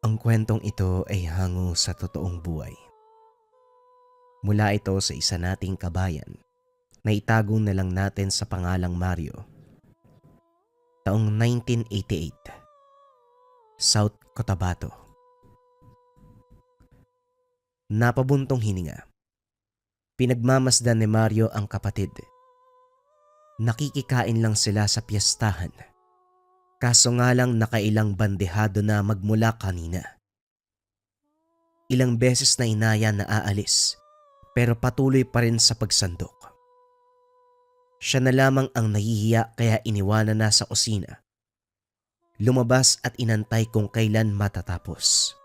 Ang kwentong ito ay hango sa totoong buhay. Mula ito sa isa nating kabayan na itago na lang natin sa pangalang Mario. Taong 1988, South Cotabato. Napabuntong hininga. Pinagmamasdan ni Mario ang kapatid. Nakikikain lang sila sa piyestahan. Kaso nga lang nakailang bandehado na magmula kanina. Ilang beses na inaya na aalis pero patuloy pa rin sa pagsandok. Siya na lamang ang nahihiya kaya iniwanan na sa kusina. Lumabas at inantay kung kailan matatapos.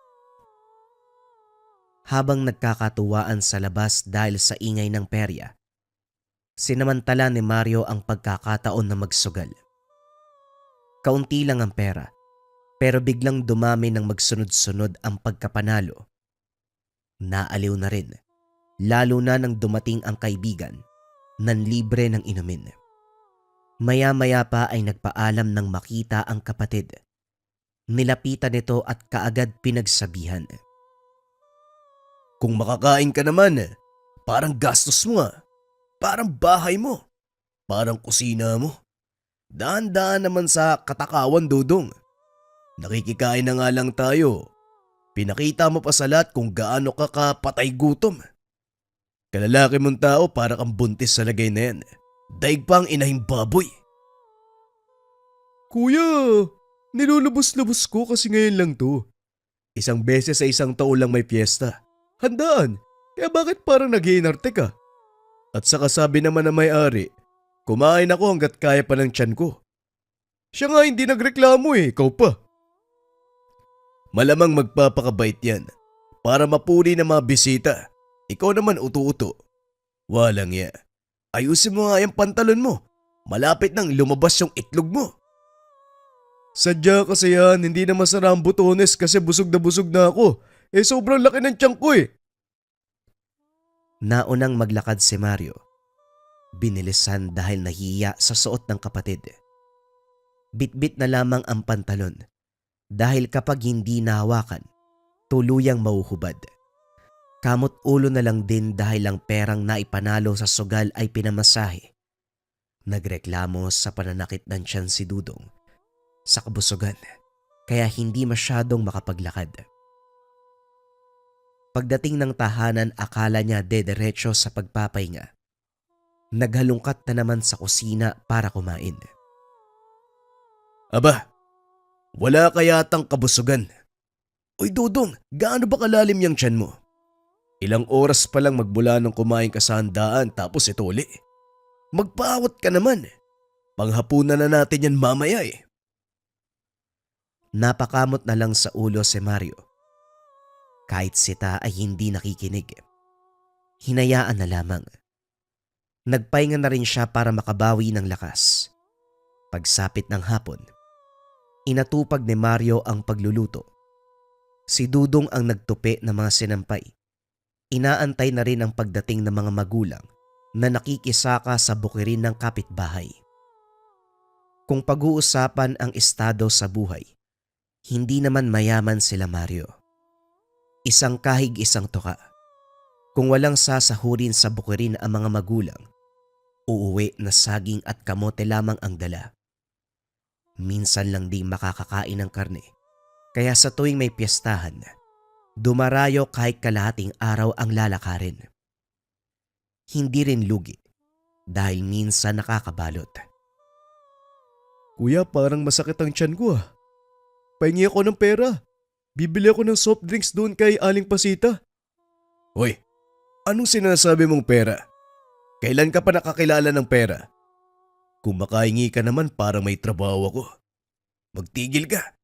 Habang nagkakatuwaan sa labas dahil sa ingay ng perya, sinamantala ni Mario ang pagkakataon na magsugal. Kaunti lang ang pera, pero biglang dumami ng magsunod-sunod ang pagkapanalo. Naaliw na rin, lalo na nang dumating ang kaibigan, nanlibre ng inumin. Maya-maya pa ay nagpaalam ng makita ang kapatid. Nilapitan nito at kaagad pinagsabihan. Kung makakain ka naman, parang gastos mo ah. Parang bahay mo. Parang kusina mo. Daan-daan naman sa katakawan, Dudong. Nakikikain na nga lang tayo. Pinakita mo pa sa lahat kung gaano ka kapatay gutom. Kalalaki mong tao para kang buntis sa lagay na yan. Daig pa ang inahing baboy. Kuya, nilulubos-lubos ko kasi ngayon lang to. Isang beses sa isang taon lang may piyesta. Handaan, kaya bakit parang nag-iinarte ka? At saka sabi naman na may-ari, kumain ako hanggat kaya pa ng tiyan ko. Siya nga hindi nagreklamo ikaw pa. Malamang magpapakabait yan para mapuri ng mga bisita. Ikaw naman utu-uto. Walang ya. Ayusin mo nga yung pantalon mo. Malapit nang lumabas yung itlog mo. Sadya kasi yan, hindi na masara ang butones kasi busog na ako. Sobrang laki ng tiyan ko Naunang maglakad si Mario. Binilisan dahil nahiya sa suot ng kapatid. Bitbit na lamang ang pantalon dahil kapag hindi nahawakan, tuluyang mauhubad. Kamot ulo na lang din dahil ang perang naipanalo sa sugal ay pinamasahe. Nagreklamo sa pananakit ng tiyan si Dudong sa kabusugan kaya hindi masyadong makapaglakad. Pagdating ng tahanan, akala niya dederecho sa pagpapahinga. Naghalungkat na naman sa kusina para kumain. Aba, wala kayatang kabusugan. Uy Dudong, gaano ba kalalim yung tiyan mo? Ilang oras pa lang magmula nung kumain ka sa handaan tapos ito uli. Magpaawat ka naman. Panghapunan na natin yan mamaya Napakamot na lang sa ulo si Mario. Kahit sita ay hindi nakikinig. Hinayaan na lamang. Nagpahinga na rin siya para makabawi ng lakas. Pagsapit ng hapon, inatupag ni Mario ang pagluluto. Si Dudong ang nagtupi ng mga sinampay. Inaantay na rin ang pagdating ng mga magulang na nakikisaka sa bukirin ng kapitbahay. Kung pag-uusapan ang estado sa buhay, hindi naman mayaman sila Mario. Isang kahig isang tuka. Kung walang sasahurin sa bukirin ang mga magulang, uuwi na saging at kamote lamang ang dala. Minsan lang di makakakain ng karne, kaya sa tuwing may piyestahan, dumarayo kahit kalahating araw ang lalakarin. Hindi rin lugi dahil minsan nakakabalot. Kuya, parang masakit ang tiyan ko Pahingi ako ng pera. Bibili ako ng soft drinks doon kay Aling Pasita. Hoy, anong sinasabi mong pera? Kailan ka pa nakakilala ng pera? Kung makahingi ka naman parang may trabaho ako. Magtigil ka.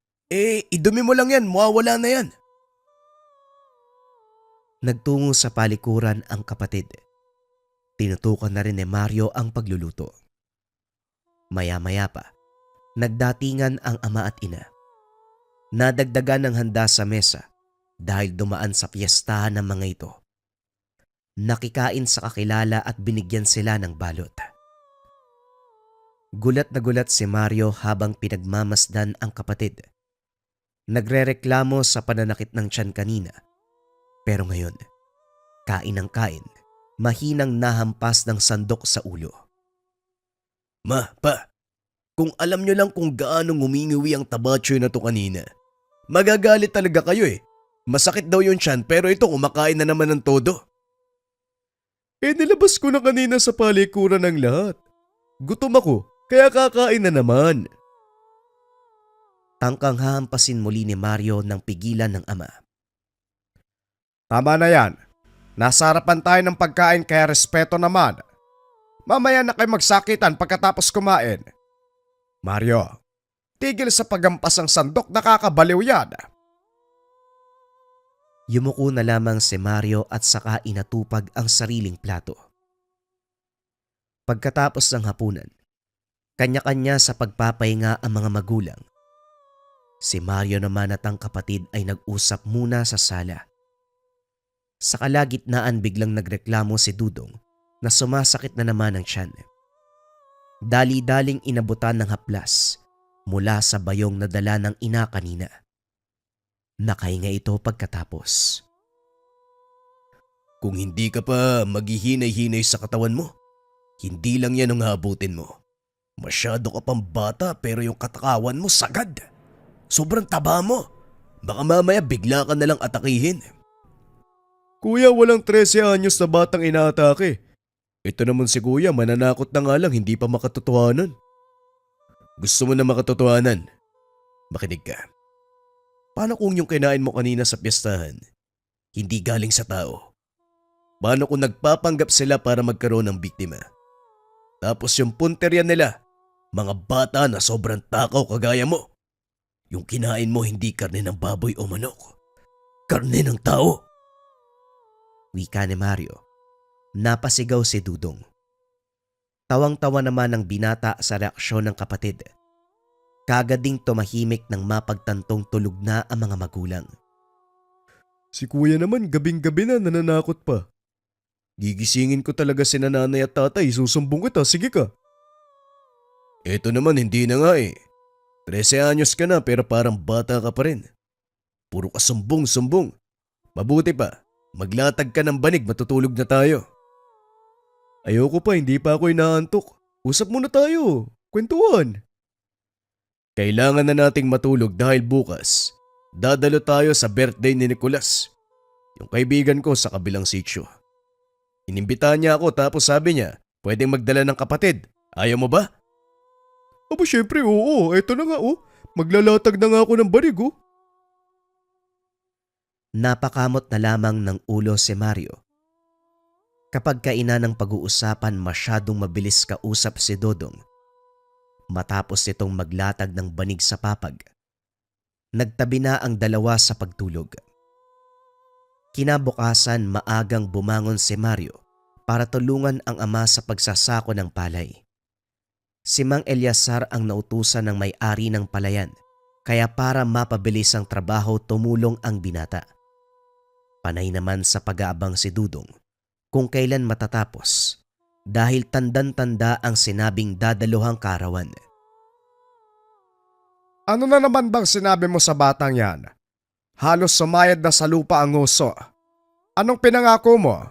Idumi mo lang yan, mawawala na yan. Nagtungo sa palikuran ang kapatid. Tinutukan na rin ni Mario ang pagluluto. Maya-maya pa, nagdatingan ang ama at ina. Nadagdagan ng handa sa mesa dahil dumaan sa piyestahan ng mga ito. Nakikain sa kakilala at binigyan sila ng balot. Gulat na gulat si Mario habang pinagmamasdan ang kapatid. Nagrereklamo sa pananakit ng tiyan kanina. Pero ngayon, kain ng kain, mahinang nahampas ng sandok sa ulo. Ma, pa, kung alam nyo lang kung gaano ngumingiwi ang tabacho na to kanina, magagalit talaga kayo eh. Masakit daw yung tiyan pero ito kumakain na naman ng todo. Nilabas ko na kanina sa palikuran ng lahat. Gutom ako, kaya kakain na naman. Tangkang hahampasin muli ni Mario ng pigilan ng ama. Tama na yan. Nasa harapan tayo ng pagkain kaya respeto naman. Mamaya na kayo magsakitan pagkatapos kumain. Mario, tigil sa paghampas ng sandok, nakakabaliw yan. Yumuko na lamang si Mario at saka inatupag ang sariling plato. Pagkatapos ng hapunan, kanya-kanya sa pagpapahinga ang mga magulang. Si Mario naman at ang kapatid ay nag-usap muna sa sala. Sa kalagitnaan biglang nagreklamo si Dudong na sumasakit na naman ang tiyan. Dali-daling inabutan ng haplas mula sa bayong na dala ng ina kanina. Nakahinga ito pagkatapos. Kung hindi ka pa maghihinay-hinay sa katawan mo, hindi lang yan ang habutin mo. Masyado ka pang bata pero yung katakawan mo sagad. Sobrang taba mo. Baka mamaya bigla ka nalang atakihin. Kuya, walang 13 anyos na batang inaatake. Ito naman si kuya, mananakot na nga lang, hindi pa makatotohanan. Gusto mo na makatotohanan? Makinig ka. Paano kung yung kinain mo kanina sa piyestahan, hindi galing sa tao? Paano kung nagpapanggap sila para magkaroon ng biktima? Tapos yung punterya nila, mga bata na sobrang takaw kagaya mo. Yung kinain mo hindi karne ng baboy o manok. Karne ng tao. Wika ni Mario. Napasigaw si Dudong. Tawang-tawa naman ang binata sa reaksyon ng kapatid. Kagad ding tumahimik nang mapagtantong tulog na ang mga magulang. Si kuya naman gabing-gabi na nananakot pa. Gigisingin ko talaga si nanay at tatay, susumbong kita, sige ka. Ito naman hindi na nga eh. 13 anyos ka na pero parang bata ka pa rin. Puro ka sumbong-sumbong. Mabuti pa, maglatag ka ng banig, matutulog na tayo. Ayoko pa, hindi pa ako inaantok. Usap muna tayo, kwentuhan. Kailangan na nating matulog dahil bukas, dadalo tayo sa birthday ni Nicolas, yung kaibigan ko sa kabilang sitio. Inimbitahan niya ako tapos sabi niya, pwedeng magdala ng kapatid. Ayaw mo ba? Aba syempre, oo, eto na nga oh. Maglalatag na nga ako ng banig oh. Napakamot na lamang ng ulo si Mario. Kapag kaina ng pag-uusapan, masyadong mabilis kausap si Dodong. Matapos itong maglatag ng banig sa papag, nagtabi na ang dalawa sa pagtulog. Kinabukasan, maagang bumangon si Mario para tulungan ang ama sa pagsasako ng palay. Si Mang Eliasar ang nautusan ng may-ari ng palayan, kaya para mapabilis ang trabaho tumulong ang binata. Panay naman sa pag-aabang si Dudong kung kailan matatapos dahil tandan-tanda ang sinabing dadaluhang karawan. Ano na naman bang sinabi mo sa batang yan? Halos sumayad na sa lupa ang uso. Anong pinangako mo?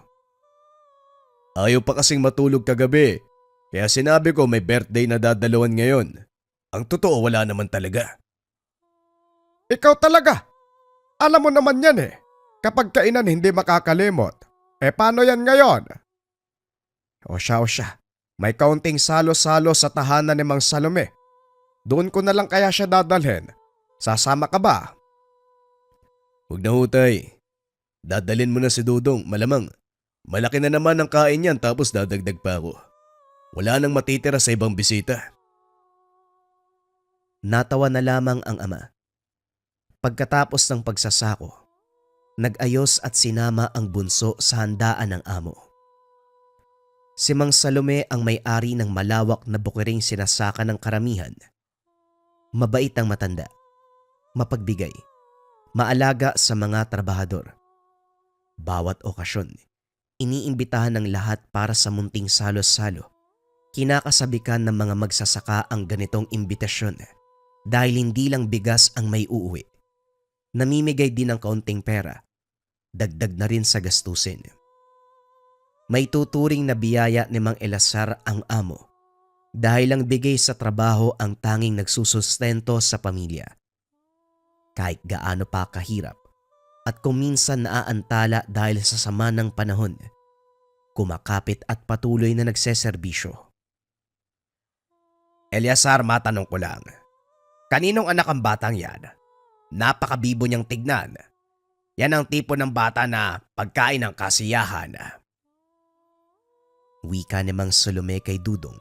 Ayaw pa kasing matulog kagabi, kaya sinabi ko may birthday na dadaluhan ngayon. Ang totoo wala naman talaga. Ikaw talaga. Alam mo naman yan eh. Kapag kainan hindi makakalimot. Paano yan ngayon? O siya. May kaunting salo-salo sa tahanan ni Mang Salome. Doon ko na lang kaya siya dadalhin. Sasama ka ba? Huwag na hutay. Dadalin mo na si Dudong, malamang. Malaki na naman ang kain yan tapos dadagdag pa ako. Wala nang matitira sa ibang bisita. Natawa na lamang ang ama. Pagkatapos ng pagsasako, nag-ayos at sinama ang bunso sa handaan ng amo. Si Mang Salome ang may-ari ng malawak na bukiring sinasaka ng karamihan. Mabait ang matanda, mapagbigay, maalaga sa mga trabahador. Bawat okasyon, iniimbitahan ng lahat para sa munting salo-salo. Kinakasabikan ng mga magsasaka ang ganitong imbitasyon dahil hindi lang bigas ang may uuwi, Namimigay din ng kaunting pera, dagdag na rin sa gastusin. May tuturing na biyaya ni Mang Eleazar ang amo dahil lang bigay sa trabaho ang tanging nagsusustento sa pamilya. Kahit gaano pa kahirap at kung minsan naaantala dahil sa sama ng panahon, kumakapit at patuloy na nagseserbisyo. Eleazar, matanong ko lang. Kaninong anak ang batang yan? Napakabibo niyang tignan. Yan ang tipo ng bata na pagkain ng kasiyahan. Wika ni Mang Salome kay Dudong.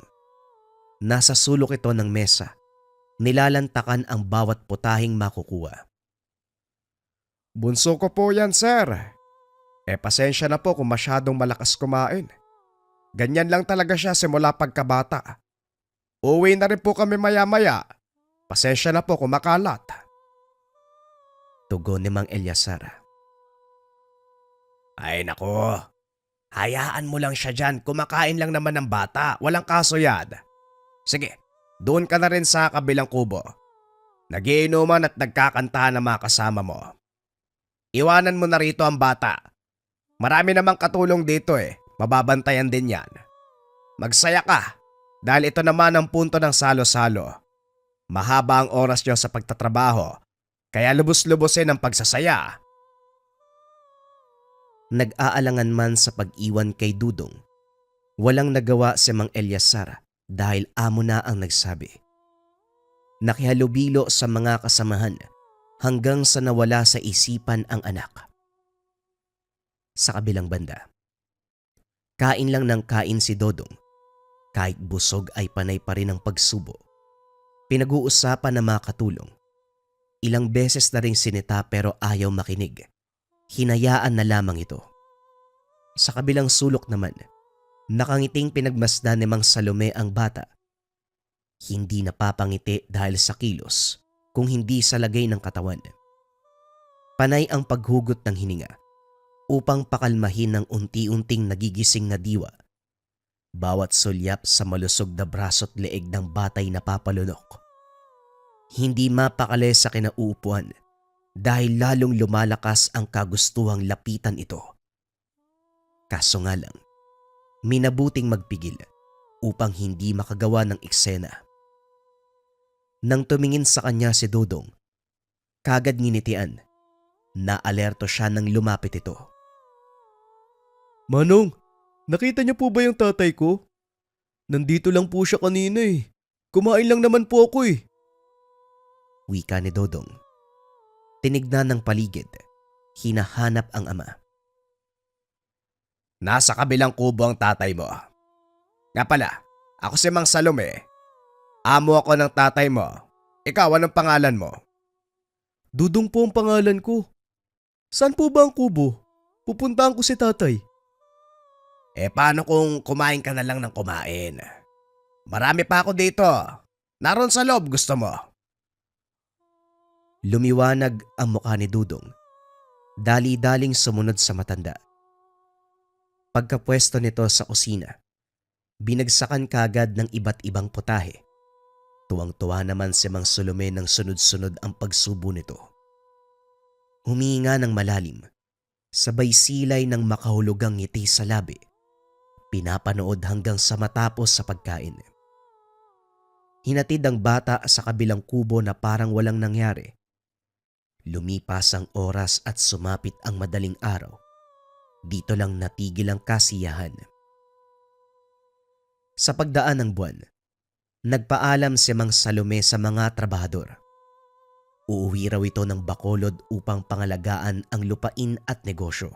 Nasa sulok ito ng mesa, nilalantakan ang bawat putahing makukuha. Bunso ko po yan, sir. Pasensya na po kung masyadong malakas kumain. Ganyan lang talaga siya simula pagkabata. Uwi na rin po kami maya-maya. Pasensya na po kung makalat. Tugon ni Mang Eleazar. Ay nako, hayaan mo lang siya dyan, kumakain lang naman ng bata, walang kaso yan. Sige, doon ka na rin sa kabilang kubo. Nagiinuman at nagkakantahan ng mga kasama mo. Iwanan mo na rito ang bata. Marami namang katulong dito mababantayan din yan. Magsaya ka, dahil ito naman ang punto ng salo-salo. Mahaba ang oras niyo sa pagtatrabaho, kaya lubos-lubosin ang pagsasaya. Nag-aalangan man sa pag-iwan kay Dudong, walang nagawa si Mang Eleazar dahil amo na ang nagsabi. Nakihalubilo sa mga kasamahan hanggang sa nawala sa isipan ang anak. Sa kabilang banda, kain lang ng kain si Dodong. Kahit busog ay panay pa rin ang pagsubo. Pinag-uusapan na makatulong. Ilang beses na ring sinita pero ayaw makinig. Hinayaan na lamang ito. Sa kabilang sulok naman, nakangiting pinagmasdan ni Mang Salome ang bata. Hindi napapangiti dahil sa kilos, kung hindi sa lagay ng katawan. Panay ang paghugot ng hininga upang pakalmahin ng unti-unting nagigising na diwa. Bawat sulyap sa malusog na braso't leeg ng batay napapalunok. Hindi mapakali sa kinauupuan dahil lalong lumalakas ang kagustuhang lapitan ito. Kaso nga lang, minabuting magpigil upang hindi makagawa ng eksena. Nang tumingin sa kanya si Dodong, kagad nginitian na alerto siya nang lumapit ito. Manong, nakita niyo po ba yung tatay ko? Nandito lang po siya kanina Kumain lang naman po ako Wika ni Dodong. Tinignan ng paligid, hinahanap ang ama. Nasa kabilang kubo ang tatay mo. Nga pala, ako si Mang Salome. Amo ako ng tatay mo. Ikaw, anong pangalan mo? Dudong po ang pangalan ko. Saan po ba ang kubo? Pupuntahan ko si tatay. Paano kung kumain ka na lang ng kumain? Marami pa ako dito. Naroon sa loob, gusto mo? Lumiwanag ang mukha ni Dudong. Dali-daling sumunod sa matanda. Pagkapwesto nito sa kusina, binagsakan kagad ng iba't ibang putahe. Tuwang-tuwa naman si Mang Salome nang sunod-sunod ang pagsubo nito. Humihinga ng malalim, sabay silay ng makahulugang ngiti sa labi. Pinapanood hanggang sa matapos sa pagkain. Hinatid ang bata sa kabilang kubo na parang walang nangyari. Lumipas ang oras at sumapit ang madaling araw. Dito lang natigil ang kasiyahan. Sa pagdaan ng buwan, nagpaalam si Mang Salome sa mga trabahador. Uuwi raw ito ng Bacolod upang pangalagaan ang lupain at negosyo.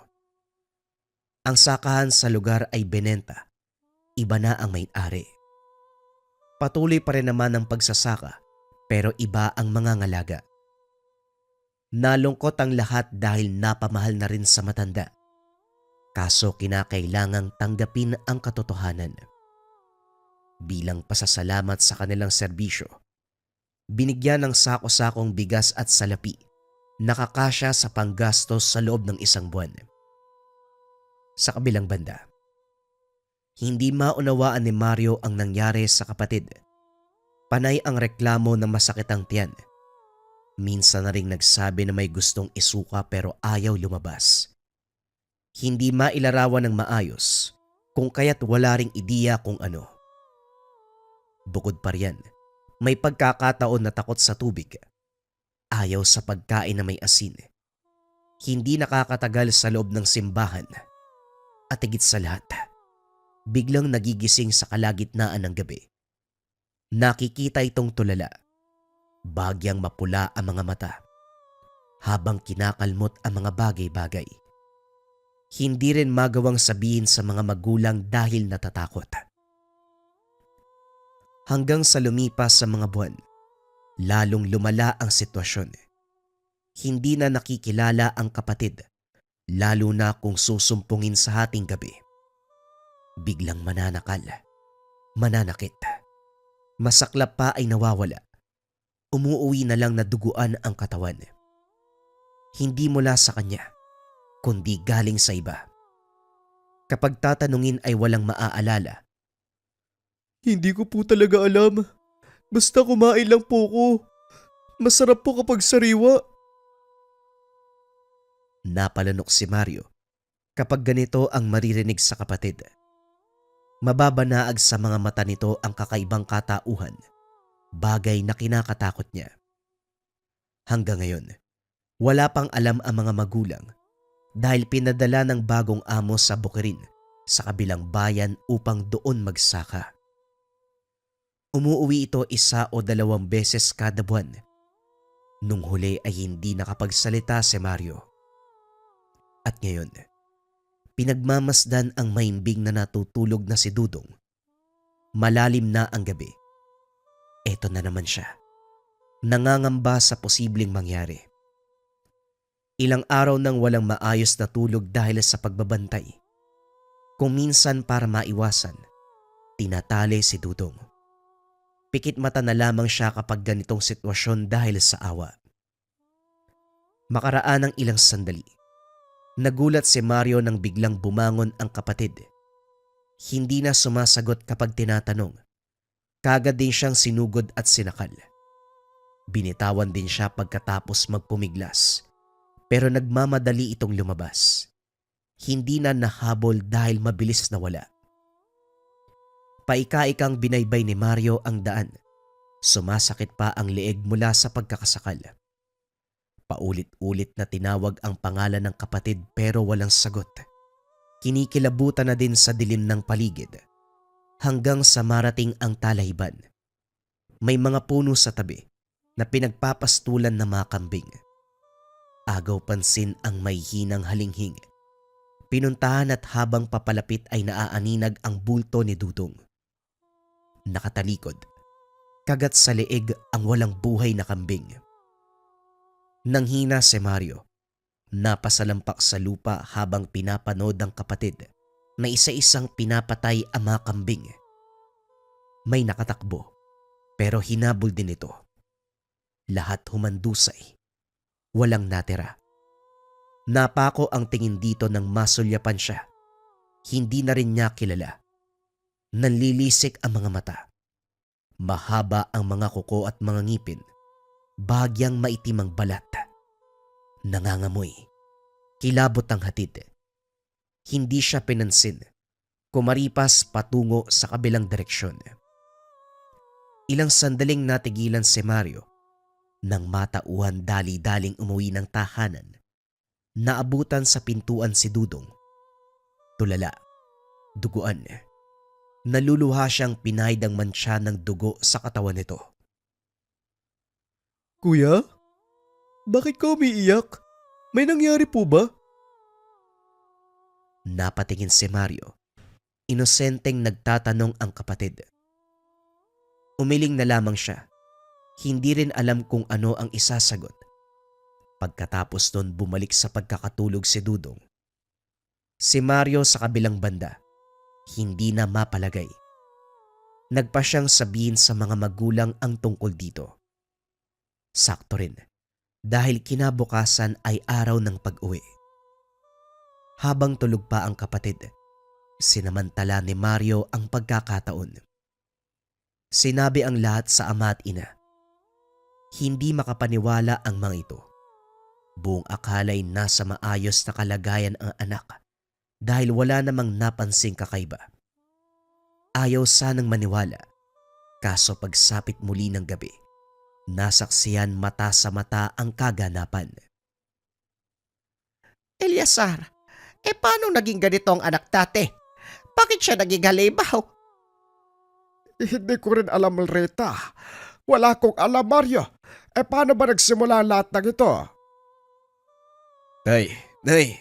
Ang sakahan sa lugar ay benenta. Iba na ang may-ari. Patuloy pa rin naman ang pagsasaka pero iba ang mga ngalaga. Nalungkot ang lahat dahil napamahal na rin sa matanda. Kaso kinakailangang tanggapin ang katotohanan. Bilang pasasalamat sa kanilang serbisyo, binigyan ng sako-sakong bigas at salapi, nakakasya sa panggastos sa loob ng isang buwan. Sa kabilang banda, hindi maunawaan ni Mario ang nangyari sa kapatid. Panay ang reklamo ng masakit ang tiyan. Minsan na ring nagsabi na may gustong isuka pero ayaw lumabas. Hindi mailarawan ng maayos kung kaya't wala ring ideya kung ano. Bukod pa riyan, may pagkakataon na takot sa tubig. Ayaw sa pagkain na may asin. Hindi nakakatagal sa loob ng simbahan. At higit sa lahat, biglang nagigising sa kalagitnaan ng gabi. Nakikita itong tulala. Bagyang mapula ang mga mata habang kinakalmot ang mga bagay-bagay. Hindi rin magawang sabihin sa mga magulang dahil natatakot. Hanggang sa lumipas sa mga buwan, lalong lumala ang sitwasyon. Hindi na nakikilala ang kapatid, lalo na kung susumpungin sa hating gabi. Biglang mananakal, mananakit. Masaklap pa ay nawawala. Umuuwi na lang na duguan ang katawan. Hindi mula sa kanya, kundi galing sa iba. Kapag tatanungin ay walang maaalala. Hindi ko po talaga alam. Basta kumain lang po ko. Masarap po kapag sariwa. Napalanok si Mario kapag ganito ang maririnig sa kapatid. Mababanaag sa mga mata nito ang kakaibang katauhan. Bagay na kinakatakot niya. Hanggang ngayon, wala pang alam ang mga magulang dahil pinadala ng bagong amo sa Bukirin sa kabilang bayan upang doon magsaka. Umuuwi ito 1 o 2 beses kada buwan. Nung huli ay hindi nakapagsalita si Mario. At ngayon, pinagmamasdan ang maimbing na natutulog na si Dudong. Malalim na ang gabi. Eto na naman siya. Nangangamba sa posibleng mangyari. Ilang araw nang walang maayos na tulog dahil sa pagbabantay. Kung minsan para maiwasan, tinatali si Dudong. Pikit mata na lamang siya kapag ganitong sitwasyon dahil sa awa. Makaraan ng ilang sandali, nagulat si Mario nang biglang bumangon ang kapatid. Hindi na sumasagot kapag tinatanong. Kagad din siyang sinugod at sinakal. Binitawan din siya pagkatapos magpumiglas. Pero nagmamadali itong lumabas. Hindi na nahabol dahil mabilis na wala. Paika-ikang binaybay ni Mario ang daan. Sumasakit pa ang leeg mula sa pagkakasakal. Paulit-ulit na tinawag ang pangalan ng kapatid pero walang sagot. Kinikilabutan na din sa dilim ng paligid. Hanggang sa marating ang talahiban. May mga puno sa tabi na pinagpapastulan ng mga kambing. Agaw pansin ang may hinang halinghing. Pinuntahan at habang papalapit ay naaaninag ang bulto ni Dudong. Nakatalikod, kagat sa leeg ang walang buhay na kambing. Nanghina si Mario, napasalampak sa lupa habang pinapanood ng kapatid na isa-isang pinapatay ang mga kambing. May nakatakbo, pero hinabol din ito. Lahat humandusay. Walang natira. Napako ang tingin dito nang masulyapan siya. Hindi na rin niya kilala. Nanlilisik ang mga mata. Mahaba ang mga kuko at mga ngipin. Bagyang maitim ang balat. Nangangamoy. Kilabot ang hatid. Hindi siya pinansin. Kumaripas patungo sa kabilang direksyon. Ilang sandaling natigilan si Mario nang matauhan dali-daling umuwi ng tahanan. Naabutan sa pintuan si Dudong. Tulala, duguan. Naluluha siyang pinahid ang mantsa ng dugo sa katawan nito. Kuya? Bakit ka umiiyak? May nangyari po ba? Napatingin si Mario. Inosenteng nagtatanong ang kapatid. Umiling na lamang siya. Hindi rin alam kung ano ang isasagot. Pagkatapos nun bumalik sa pagkakatulog si Dudong. Si Mario sa kabilang banda, hindi na mapalagay. Nagpa siyang sabihin sa mga magulang ang tungkol dito. Sakto rin, dahil kinabukasan ay araw ng pag-uwi. Habang tulog pa ang kapatid, sinamantala ni Mario ang pagkakataon. Sinabi ang lahat sa ama at ina. Hindi makapaniwala ang mga ito. Buong akala'y nasa maayos na kalagayan ang anak dahil wala namang napansing kakaiba. Ayaw sanang maniwala, kaso pagsapit muli ng gabi, nasaksiyan mata sa mata ang kaganapan. Eliasar, paano naging ganito ang anak dati? Bakit siya naging halimaw? Hindi ko rin alam, Rita. Wala kong alam, Mario. Paano ba nagsimula lahat ng ito? Nay,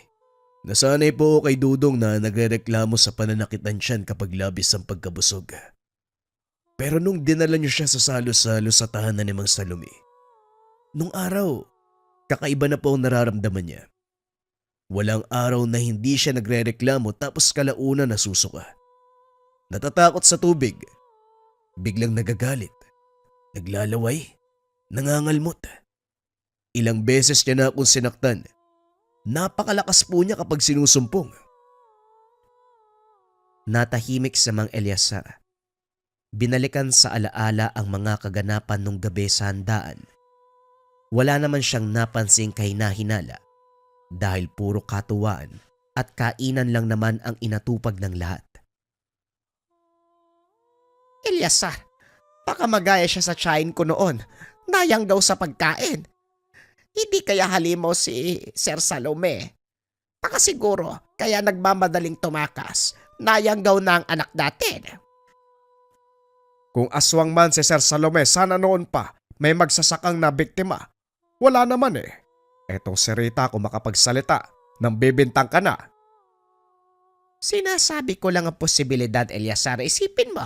nasanay po ako kay Dudong na nagrereklamo sa pananakit ng tiyan kapag labis ang pagkabusog. Pero nung dinala niyo siya sa salo-salo sa tahanan ni Mang Salome, nung araw, kakaiba na po ang nararamdaman niya. Walang araw na hindi siya nagrereklamo tapos kalauna nasusuka. Natatakot sa tubig, biglang nagagalit, naglalaway, nangangalmot. Ilang beses niya na akong sinaktan. Napakalakas po niya kapag sinusumpong. Natahimik si Mang Eliasar. Binalikan sa alaala ang mga kaganapan nung gabi sa handaan. Wala naman siyang napansing kahinahinala dahil puro katuwaan at kainan lang naman ang inatupag ng lahat. Eliasar, baka magaya siya sa tiyahin ko noon. Nayang daw sa pagkain. Hindi kaya halimaw si Sir Salome. Baka siguro kaya nagmamadaling tumakas. Nayang daw na ang anak natin. Kung aswang man si Sir Salome, sana noon pa may magsasakang na biktima. Wala naman eh. Etong si Rita kung makapagsalita, nang bibintang ka na. Sinasabi ko lang ang posibilidad, Eliasar. Isipin mo.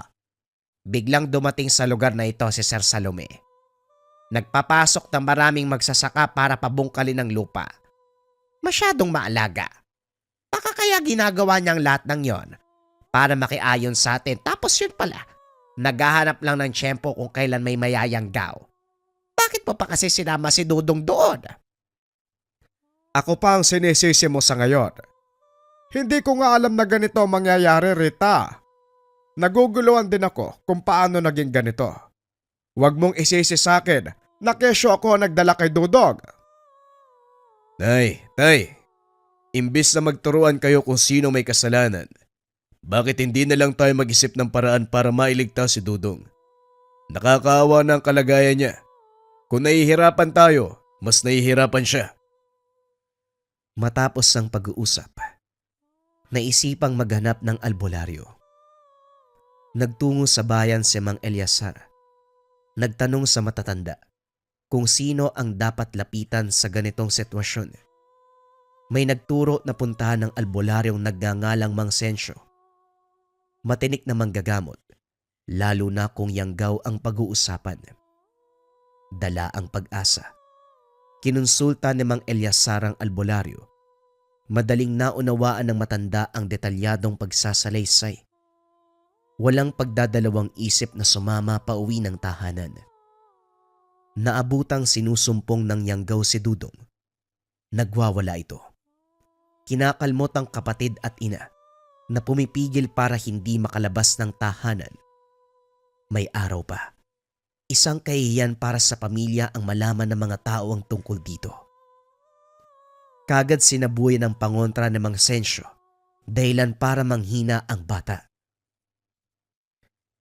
Biglang dumating sa lugar na ito si Sir Salome. Nagpapasok ng maraming magsasaka para pabungkalin ng lupa. Masyadong maalaga. Baka kaya ginagawa niyang lahat ng yon para makiayon sa atin. Tapos yun pala, naghahanap lang ng tiyempo kung kailan may mayayanggaw. Bakit mo pa kasi sinama si Dudong doon? Ako pa ang sinisisi mo sa ngayon. Hindi ko nga alam na ganito ang mangyayari, Rita. Naguguluhan din ako kung paano naging ganito. Huwag mong isisi sa akin na kesyo ako ang nagdala kay Dudong. Tay, imbis na magturuan kayo kung sino may kasalanan, bakit hindi na lang tayo mag-isip ng paraan para mailigtas si Dudong? Nakakaawa na ang kalagayan niya. Kung nahihirapan tayo, mas nahihirapan siya. Matapos ang pag-uusap, naisipang maghanap ng albularyo. Nagtungo sa bayan si Mang Eliasar. Nagtanong sa matatanda kung sino ang dapat lapitan sa ganitong sitwasyon. May nagturo na puntahan ng albularyong nagngangalang Mang Sensyo. Matinik na manggagamot, lalo na kung yanggaw ang pag-uusapan. Dala ang pag-asa. Kinonsulta ni Mang Eliasar ang albularyo. Madaling naunawaan ng matanda ang detalyadong pagsasalaysay. Walang pagdadalawang isip na sumama pa uwi ng tahanan. Naabutang sinusumpong ng yanggaw si Dudong. Nagwawala ito. Kinakalmot ang kapatid at ina na pumipigil para hindi makalabas ng tahanan. May araw pa. Isang kahihiyan para sa pamilya ang malaman ng mga tao ang tungkol dito. Kagad sinabuhay ng pangontra ng Mang Sensyo dahilan para manghina ang bata.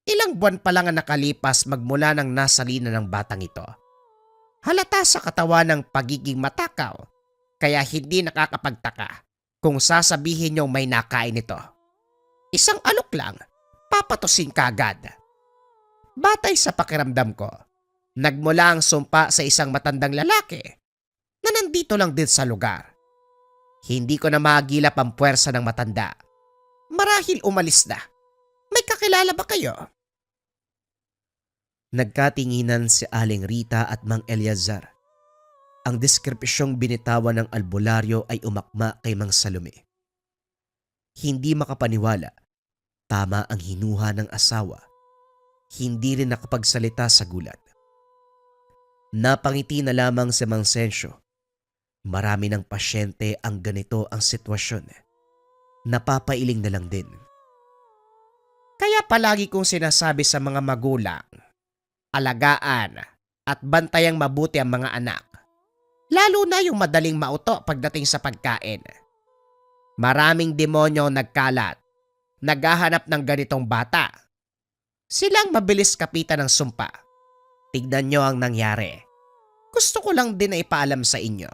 Ilang buwan pa lang ang nakalipas magmula nang nasalina ng batang ito. Halata sa katawan ng pagiging matakaw, kaya hindi nakakapagtaka kung sasabihin niyong may nakain ito. Isang alok lang, papatusin ka agad. Batay sa pakiramdam ko, nagmula ang sumpa sa isang matandang lalaki na nandito lang din sa lugar. Hindi ko na magilap ang puwersa ng matanda. Marahil umalis na. May kakilala ba kayo? Nagkatinginan si Aling Rita at Mang Eliasar. Ang deskripsyong binitawan ng albularyo ay umakma kay Mang Salome. Hindi makapaniwala, tama ang hinuha ng asawa. Hindi rin nakapagsalita sa gulat. Napangiti na lamang si Mang Sensyo. Marami ng pasyente ang ganito ang sitwasyon. Napapailing na lang din. Kaya palagi kong sinasabi sa mga magulang, alagaan at bantayang mabuti ang mga anak. Lalo na yung madaling mauto pagdating sa pagkain. Maraming demonyo nagkalat, naghahanap ng ganitong bata. Silang mabilis kapitan ng sumpa. Tignan nyo ang nangyari. Gusto ko lang din na ipaalam sa inyo.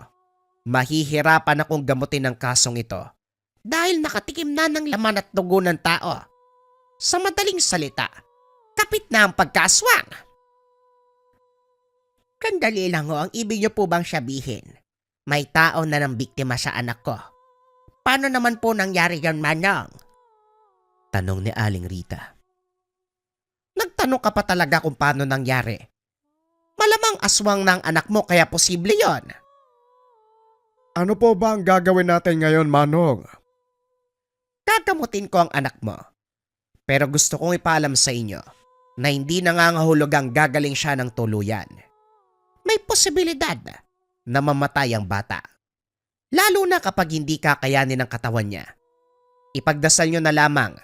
Mahihirapan akong gamutin ang kasong ito dahil nakatikim na ng laman at dugo ng tao. Sa madaling salita, kapit na ang pagkaaswang. Kandali lang ho, ang ibig niyo po bang sabihin? May tao na ng biktima sa anak ko. Paano naman po nangyari yan, Manong? Tanong ni Aling Rita. Nagtanong ka pa talaga kung paano nangyari. Malamang aswang ng anak mo kaya posible yon. Ano po ba ang gagawin natin ngayon, Manong? Gagamutin ko ang anak mo. Pero gusto kong ipaalam sa inyo na hindi nangangahulugang gagaling siya ng tuluyan. May posibilidad na mamatay ang bata. Lalo na kapag hindi kakayanin ng katawan niya. Ipagdasal nyo na lamang.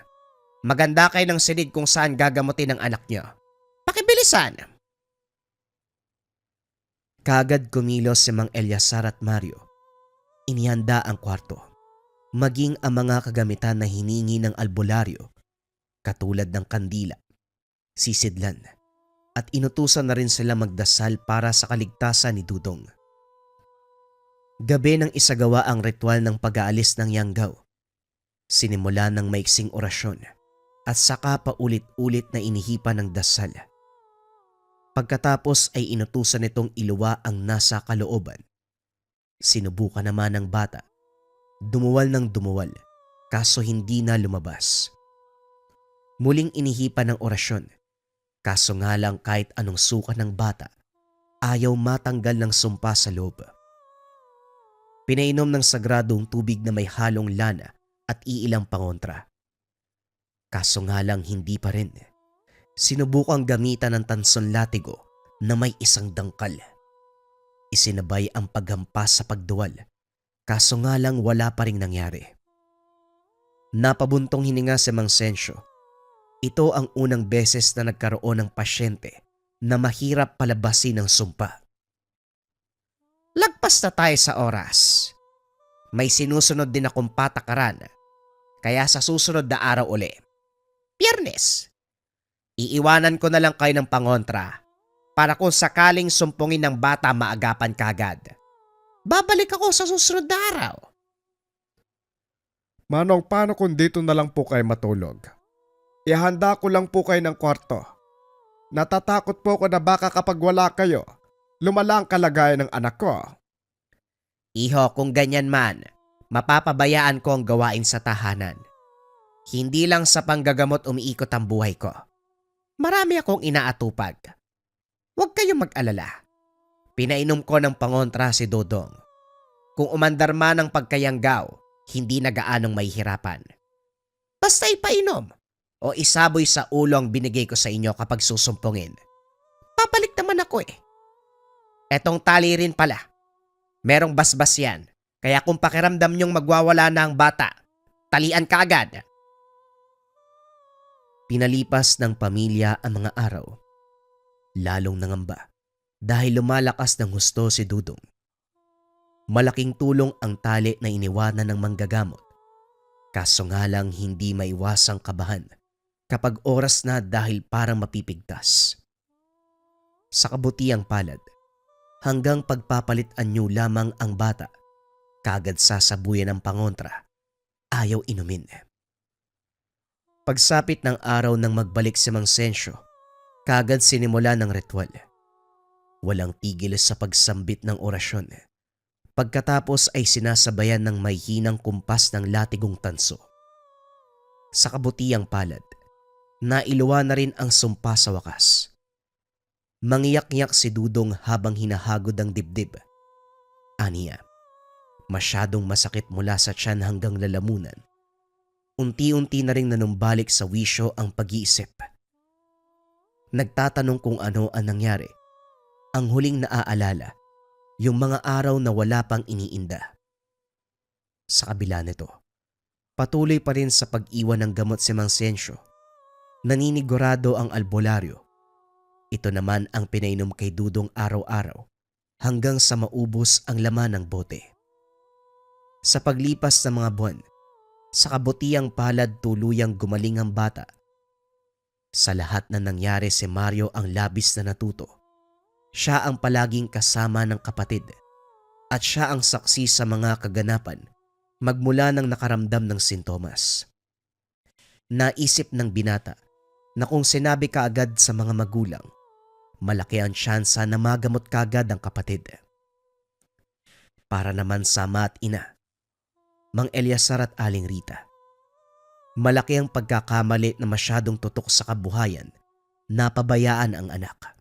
Maganda kayo ng silid kung saan gagamutin ang anak nyo. Pakibilisan! Kagad kumilos si Mang Eliasar at Mario. Inihanda ang kwarto, maging ang mga kagamitan na hiningi ng albularyo, katulad ng kandila, sisidlan, at inutusan na rin sila magdasal para sa kaligtasan ni Dudong. Gabi nang isagawa ang ritual ng pag-aalis ng Yanggaw, sinimula ng maiksing orasyon at saka paulit-ulit na inihipan ng dasal. Pagkatapos ay inutusan nitong iluwa ang nasa kalooban. Sinubukan naman ng bata. Dumuwal ng dumuwal, kaso hindi na lumabas. Muling inihipan ng orasyon, kaso nga lang kahit anong suka ng bata, ayaw matanggal ng sumpa sa loob. Pinainom ng sagradong tubig na may halong lana at iilang pangontra. Kaso nga lang hindi pa rin. Sinubukang gamitan ng tanson latigo na may isang dangkal. Isinabay ang paghampas sa pagduwal, kaso nga lang wala pa ring nangyari. Napabuntong hininga si Mang Sensyo. Ito ang unang beses na nagkaroon ng pasyente na mahirap palabasin ng sumpa. Lagpas na tayo sa oras. May sinusunod din akong patakaran, kaya sa susunod na araw uli, Biyernes, iiwanan ko na lang kayo ng pangontra para kung sakaling sumpungin ng bata maagapan kagad. Babalik ako sa susunod na araw. Manong, paano kung dito na lang po kayo matulog? Ihanda ko lang po kayo ng kwarto. Natatakot po ko na baka kapag wala kayo, lumala ang kalagayan ng anak ko. Iho, kung ganyan man, mapapabayaan ko ang gawain sa tahanan. Hindi lang sa panggagamot umiikot ang buhay ko. Marami akong inaatupag. Huwag kayong mag-alala. Pinainom ko ng pangontra si Dodong. Kung umandar man ang pagkayanggaw, hindi na gaanong mahihirapan. Basta ipainom o isaboy sa ulo ang binigay ko sa inyo kapag susumpungin. Papalik naman ako eh. Etong tali rin pala. Merong basbas yan. Kaya kung pakiramdam nyong magwawala na ang bata, talian ka agad. Pinalipas ng pamilya ang mga araw. Lalong nangamba dahil lumalakas ng husto si Dudong. Malaking tulong ang tali na iniwanan ng manggagamot. Kaso nga lang hindi maiwasang kabahan kapag oras na dahil parang mapipigtas. Sa kabutiang palad, hanggang pagpapalit anyo lamang ang bata, kagad sasabuyan ng pangontra, ayaw inumin. Pagsapit ng araw nang magbalik si Mang Sensyo, kagad sinimula ng ritual. Walang tigil sa pagsambit ng orasyon. Pagkatapos ay sinasabayan ng may hinang kumpas ng latigong tanso. Sa kabutiang palad, nailuwa na rin ang sumpa sa wakas. Mangiyak-ngiyak si Dudong habang hinahagod ang dibdib. Aniya, masyadong masakit mula sa tiyan hanggang lalamunan. Unti-unti na rin nanumbalik sa wisyo ang pag-iisip. Nagtatanong kung ano ang nangyari. Ang huling naaalala, yung mga araw na wala pang iniinda. Sa kabila nito, patuloy pa rin sa pag-iwan ng gamot si Mang Sensyo. Naninigurado ang albularyo. Ito naman ang pinainom kay Dudong araw-araw hanggang sa maubos ang laman ng bote. Sa paglipas ng mga buwan, sa kabutihang palad tuluyang gumaling ang bata. Sa lahat na nangyari si Mario ang labis na natuto. Siya ang palaging kasama ng kapatid at siya ang saksi sa mga kaganapan magmula nang nakaramdam ng sintomas. Naisip ng binata na kung sinabi kaagad sa mga magulang, malaki ang tsansa na magamot kaagad ang kapatid. Para naman sa ama at ina, Mang Eliasar at Aling Rita, malaki ang pagkakamali na masyadong tutok sa kabuhayan na pabayaan ang anak.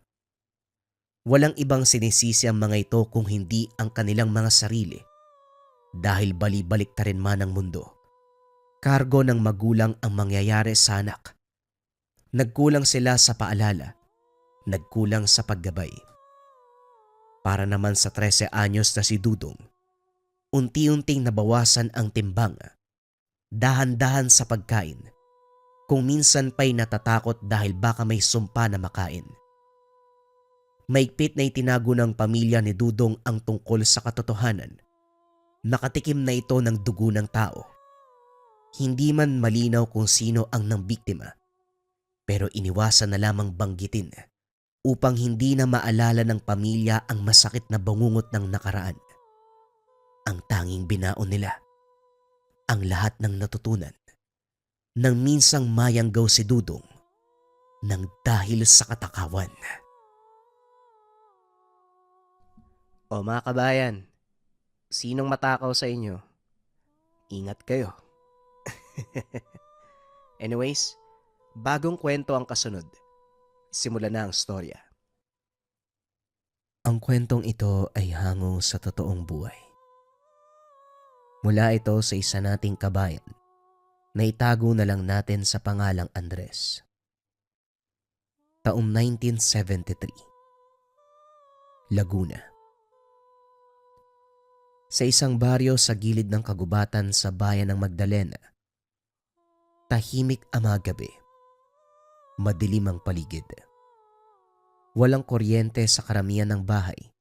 Walang ibang sinisisi ang mga ito kung hindi ang kanilang mga sarili dahil bali-balik ta rin man ang mundo. Kargo ng magulang ang mangyayari sa anak. Nagkulang sila sa paalala, nagkulang sa paggabay. Para naman sa 13 anyos na si Dudong, unti-unting nabawasan ang timbang, dahan-dahan sa pagkain, kung minsan pa'y natatakot dahil baka may sumpa na makain. Maigpit na itinago ng pamilya ni Dudong ang tungkol sa katotohanan. Nakatikim na ito ng dugo ng tao. Hindi man malinaw kung sino ang nambiktima, pero iniwasan na lamang banggitin upang hindi na maalala ng pamilya ang masakit na bangungot ng nakaraan. Ang tanging binaon nila, ang lahat ng natutunan, nang minsang mayanggaw si Dudong nang dahil sa katakawan. O mga kabayan, sinong matakaw sa inyo? Ingat kayo. Anyways, bagong kwento ang kasunod. Simulan na ang storya. Ang kwentong ito ay hango sa totoong buhay. Mula ito sa isa nating kabayan na itago na lang natin sa pangalang Andres. Taong 1973. Laguna. Sa isang baryo sa gilid ng kagubatan sa bayan ng Magdalena, tahimik ang mga gabi. Madilim ang paligid. Walang kuryente sa karamihan ng bahay.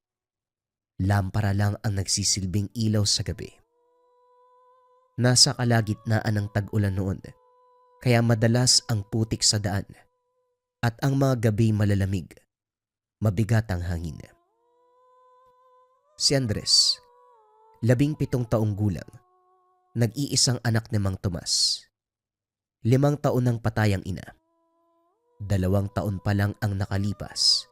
Lampara lang ang nagsisilbing ilaw sa gabi. Nasa kalagitnaan ng tag-ulan noon, kaya madalas ang putik sa daan at ang mga gabi malalamig, mabigat ang hangin. Si Andres, 17 taong gulang, nag-iisang anak ni Mang Tomas. 5 taon ng patayang ina. 2 taon pa lang ang nakalipas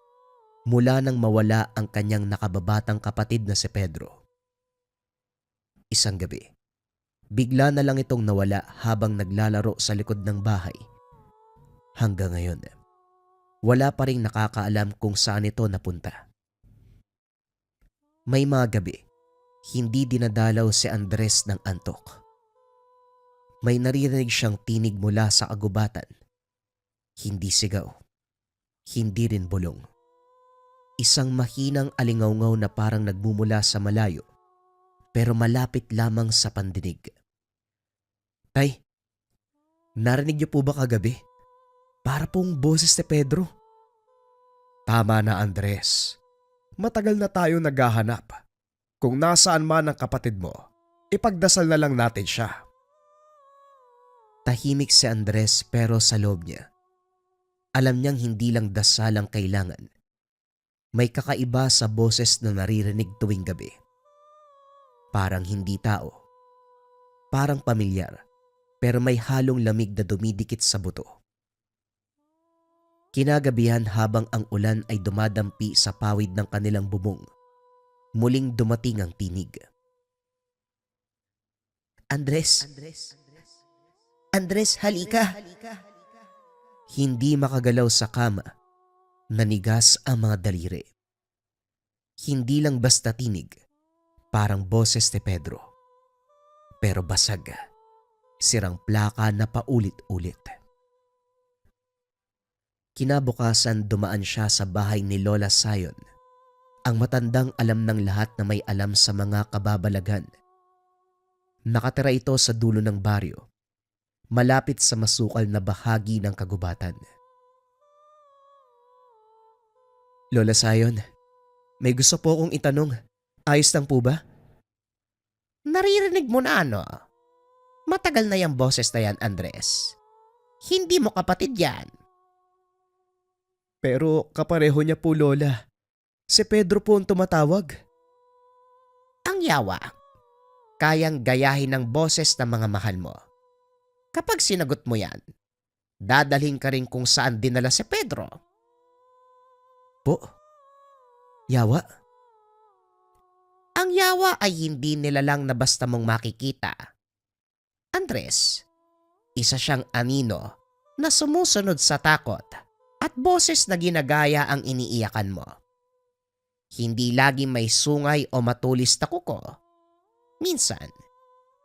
mula nang mawala ang kanyang nakababatang kapatid na si Pedro. Isang gabi, bigla na lang itong nawala habang naglalaro sa likod ng bahay. Hanggang ngayon, wala pa ring nakakaalam kung saan ito napunta. May mga gabi, hindi dinadalaw si Andres ng antok. May naririnig siyang tinig mula sa kagubatan. Hindi sigaw, hindi rin bulong. Isang mahinang alingawngaw na parang nagmumula sa malayo, pero malapit lamang sa pandinig. Tay, narinig niyo po ba kagabi? Para pong boses ni Pedro. Tama na, Andres. Matagal na tayo naghahanap. Kung nasaan man ang kapatid mo, ipagdasal na lang natin siya. Tahimik si Andres pero sa loob niya, alam niyang hindi lang dasal ang kailangan. May kakaiba sa boses na naririnig tuwing gabi. Parang hindi tao. Parang pamilyar, pero may halong lamig na dumidikit sa buto. Kinagabihan habang ang ulan ay dumadampi sa pawid ng kanilang bubong, muling dumating ang tinig. Andres! Andres, halika! Hindi makagalaw sa kama, nanigas ang mga daliri. Hindi lang basta tinig, parang boses ni Pedro. Pero basag, sirang plaka na paulit-ulit. Kinabukasan dumaan siya sa bahay ni Lola Sayon, ang matandang alam ng lahat na may alam sa mga kababalagan. Nakatira ito sa dulo ng baryo, malapit sa masukal na bahagi ng kagubatan. Lola Sayon, may gusto po akong itanong. Ayos lang po ba? Naririnig mo na ano? Matagal na yung boses na yan, Andres. Hindi mo kapatid yan. Pero kapareho niya po, Lola. Si Pedro po ang tumatawag. Ang yawa, kayang gayahin ng boses ng mga mahal mo. Kapag sinagot mo yan, dadalhin ka rin kung saan dinala si Pedro. Po? Yawa? Ang yawa ay hindi nila lang na basta mong makikita. Andres, isa siyang anino na sumusunod sa takot at boses na ginagaya ang iniiyakan mo. Hindi lagi may sungay o matulis na kuko. Minsan,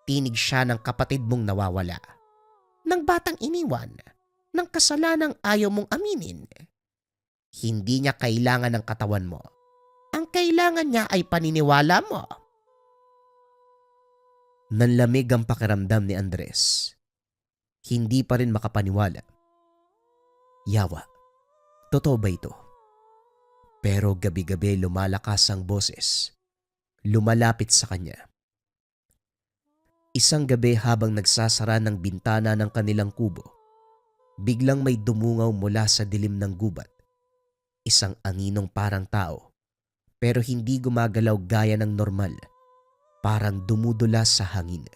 tinig siya ng kapatid mong nawawala, ng batang iniwan, ng kasalanang ayaw mong aminin. Hindi niya kailangan ng katawan mo. Ang kailangan niya ay paniniwala mo. Nanlamig ang pakiramdam ni Andres. Hindi pa rin makapaniwala. Yawa, totoo ba ito? Pero gabi-gabi lumalakas ang boses. Lumalapit sa kanya. Isang gabi habang nagsasara ng bintana ng kanilang kubo, biglang may dumungaw mula sa dilim ng gubat. Isang aninong parang tao, pero hindi gumagalaw gaya ng normal. Parang dumudula sa hangin.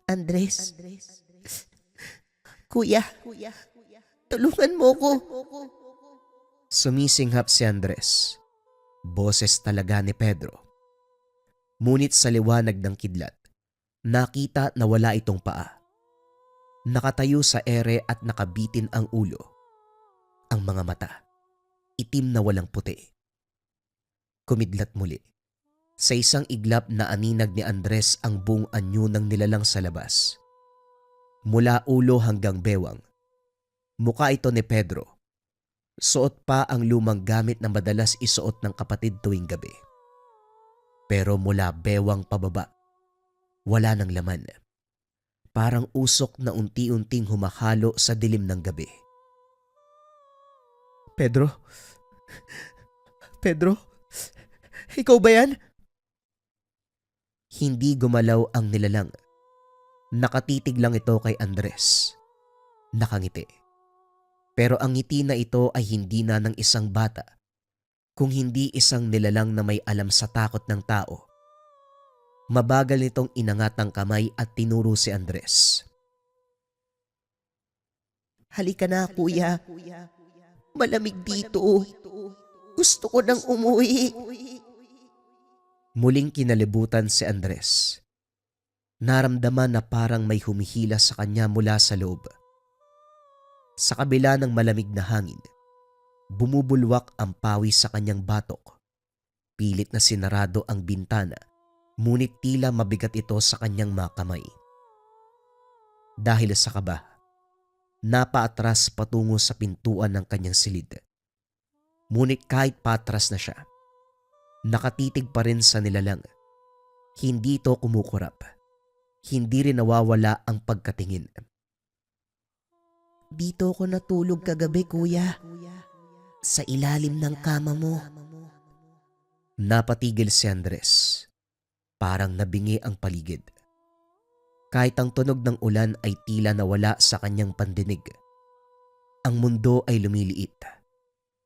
Andres, Kuya, tulungan mo ko. Sumisinghap si Andres. Boses talaga ni Pedro. Ngunit sa liwanag ng kidlat, nakita na wala itong paa. Nakatayo sa ere at nakabitin ang ulo. Ang mga mata, itim na walang puti. Kumidlat muli. Sa isang iglap na aninag ni Andres ang buong anyo ng nilalang sa labas. Mula ulo hanggang bewang. Mukha ito ni Pedro. Suot pa ang lumang gamit na madalas isuot ng kapatid tuwing gabi. Pero mula bewang pababa, wala nang laman. Parang usok na unti-unting humahalo sa dilim ng gabi. Pedro? Pedro? Ikaw ba yan? Hindi gumalaw ang nilalang. Nakatitig lang ito kay Andres. Nakangiti. Pero ang ngiti na ito ay hindi na ng isang bata, kung hindi isang nilalang na may alam sa takot ng tao. Mabagal nitong inangat ang kamay at tinuro si Andres. Halika na, Kuya. Malamig dito. Gusto ko nang umuwi. Muling kinalibutan si Andres. Naramdaman na parang may humihila sa kanya mula sa loob. Sa kabila ng malamig na hangin, bumubulwak ang pawis sa kanyang batok. Pilit na sinarado ang bintana, ngunit tila mabigat ito sa kanyang mga kamay. Dahil sa kaba, napaatras patungo sa pintuan ng kanyang silid. Ngunit kahit patras na siya, nakatitig pa rin sa nilalang. Hindi ito kumukurap. Hindi rin nawawala ang pagkatingin. Dito ko natulog kagabi, Kuya. Sa ilalim ng kama mo. Napatigil si Andres. Parang nabingi ang paligid. Kahit ang tunog ng ulan ay tila nawala sa kanyang pandinig. Ang mundo ay lumiliit.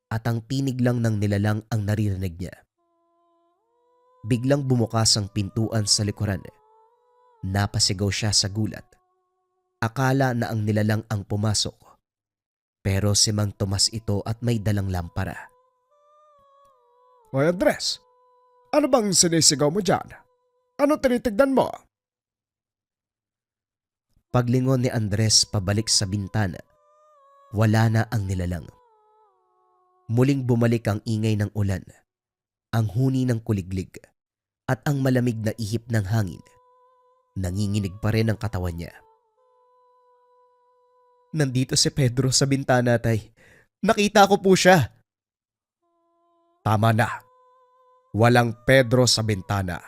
At ang tinig lang ng nilalang ang naririnig niya. Biglang bumukas ang pintuan sa likuran. Napasigaw siya sa gulat. Akala na ang nilalang ang pumasok. Pero si Mang Tomas ito at may dalang lampara. Hoy Andres, ano bang sinisigaw mo dyan? Ano tinitignan mo? Paglingon ni Andres pabalik sa bintana, wala na ang nilalang. Muling bumalik ang ingay ng ulan, ang huni ng kuliglig, at ang malamig na ihip ng hangin. Nanginginig pa rin ang katawan niya. Nandito si Pedro sa bintana, tay. Nakita ko po siya. Tama na. Walang Pedro sa bintana.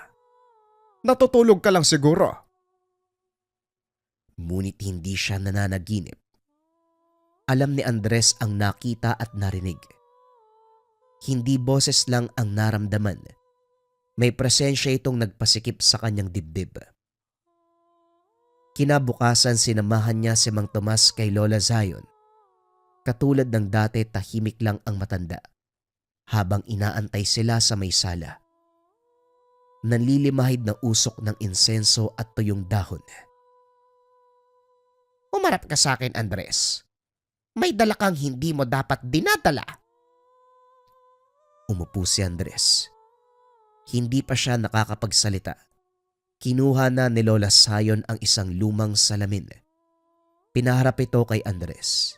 Natutulog ka lang siguro. Ngunit hindi siya nananaginip. Alam ni Andres ang nakita at narinig. Hindi boses lang ang naramdaman. May presensya itong nagpasikip sa kanyang dibdib. Kinabukasan sinamahan niya si Mang Tomas kay Lola Zion. Katulad ng dati, tahimik lang ang matanda habang inaantay sila sa may sala. Nanlilimahid na usok ng insenso at tuyong dahon. Umarap ka sa akin, Andres. May dala kang hindi mo dapat dinadala. Umupo si Andres. Hindi pa siya nakakapagsalita. Kinuha na ni Lola Zion ang isang lumang salamin. Pinaharap ito kay Andres.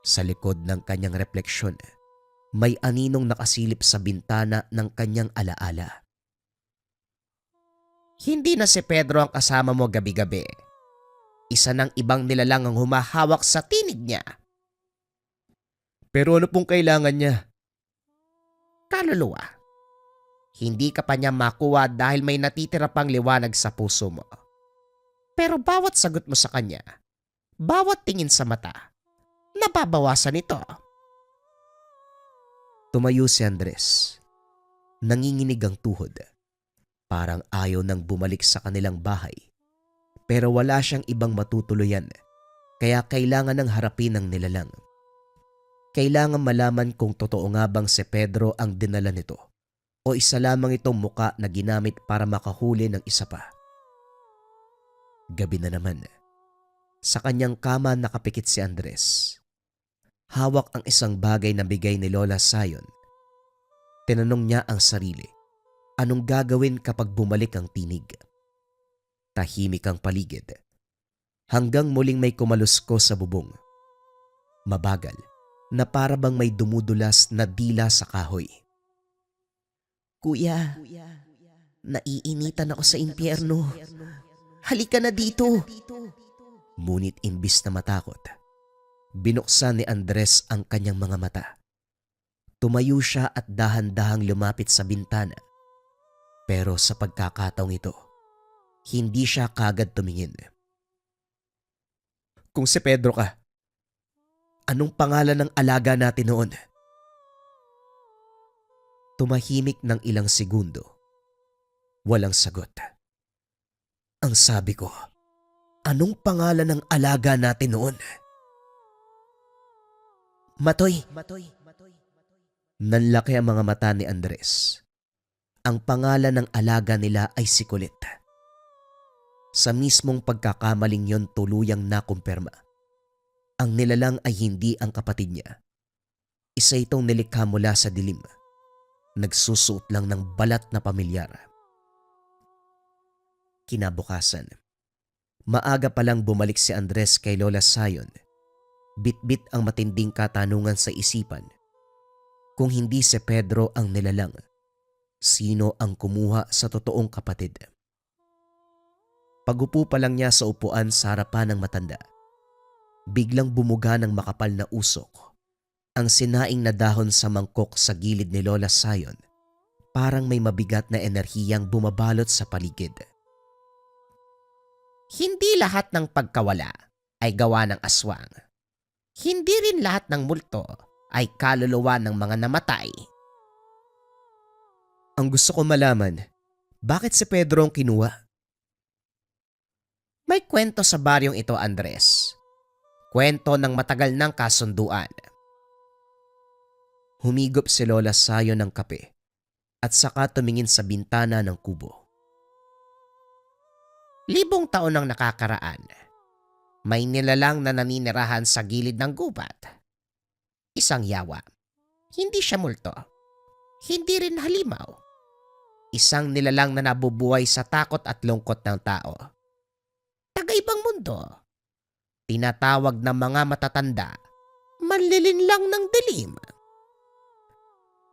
Sa likod ng kanyang refleksyon, may aninong nakasilip sa bintana ng kanyang alaala. Hindi na si Pedro ang kasama mo gabi-gabi. Isa ng ibang nilalang ang humahawak sa tinig niya. Pero ano pong kailangan niya? Kaluluwa. Hindi ka pa niya makuha dahil may natitira pang liwanag sa puso mo. Pero bawat sagot mo sa kanya, bawat tingin sa mata, nababawasan ito. Tumayo si Andres. Nanginginig ang tuhod. Parang ayaw nang bumalik sa kanilang bahay. Pero wala siyang ibang matutuluyan, kaya kailangan ng harapin ng nilalang. Kailangan malaman kung totoo nga bang si Pedro ang dinala nito o isa lamang itong muka na ginamit para makahuli ng isa pa. Gabi na naman. Sa kanyang kama nakapikit si Andres. Hawak ang isang bagay na bigay ni Lola Zion. Tinanong niya ang sarili, anong gagawin kapag bumalik ang tinig? Tahimik ang paligid. Hanggang muling may kumalusko sa bubong. Mabagal na para bang may dumudulas na dila sa kahoy. Kuya, naiinitan ako sa impyerno. Halika na dito. Ngunit imbis na matakot, binuksan ni Andres ang kanyang mga mata. Tumayo siya at dahan-dahang lumapit sa bintana. Pero sa pagkakataong ito, hindi siya kagad tumingin. Kung si Pedro ka, anong pangalan ng alaga natin noon? Tumahimik ng ilang segundo. Walang sagot. Ang sabi ko, anong pangalan ng alaga natin noon? Matoy. Nanlaki ang mga mata ni Andres. Ang pangalan ng alaga nila ay si Kulit. Sa mismong pagkakamaling yon tuluyang nakumpirma. Ang nilalang ay hindi ang kapatid niya. Isa itong nilikha mula sa dilim. Nagsusuot lang ng balat na pamilyar. Kinabukasan, maaga pa lang bumalik si Andres kay Lola Zion. Bit-bit ang matinding katanungan sa isipan. Kung hindi si Pedro ang nilalang, sino ang kumuha sa totoong kapatid? Pagupo pa lang niya sa upuan sa harapan ng matanda, biglang bumuga ng makapal na usok. Ang sinaing na dahon sa mangkok sa gilid ni Lola Zion, parang may mabigat na enerhiyang bumabalot sa paligid. Hindi lahat ng pagkawala ay gawa ng aswang. Hindi rin lahat ng multo ay kaluluwa ng mga namatay. Ang gusto ko malaman, bakit si Pedro ang kinuha? May kwento sa baryong ito, Andres. Kwento ng matagal ng kasunduan. Humigop si Lola Zion ng kape at saka tumingin sa bintana ng kubo. 1,000 taon ang nakakaraan. May nilalang na naninirahan sa gilid ng gubat. Isang yawa. Hindi siya multo. Hindi rin halimaw. Isang nilalang na nabubuhay sa takot at lungkot ng tao. Tagaibang mundo. Tinatawag ng mga matatanda, manlilinlang ng dilim.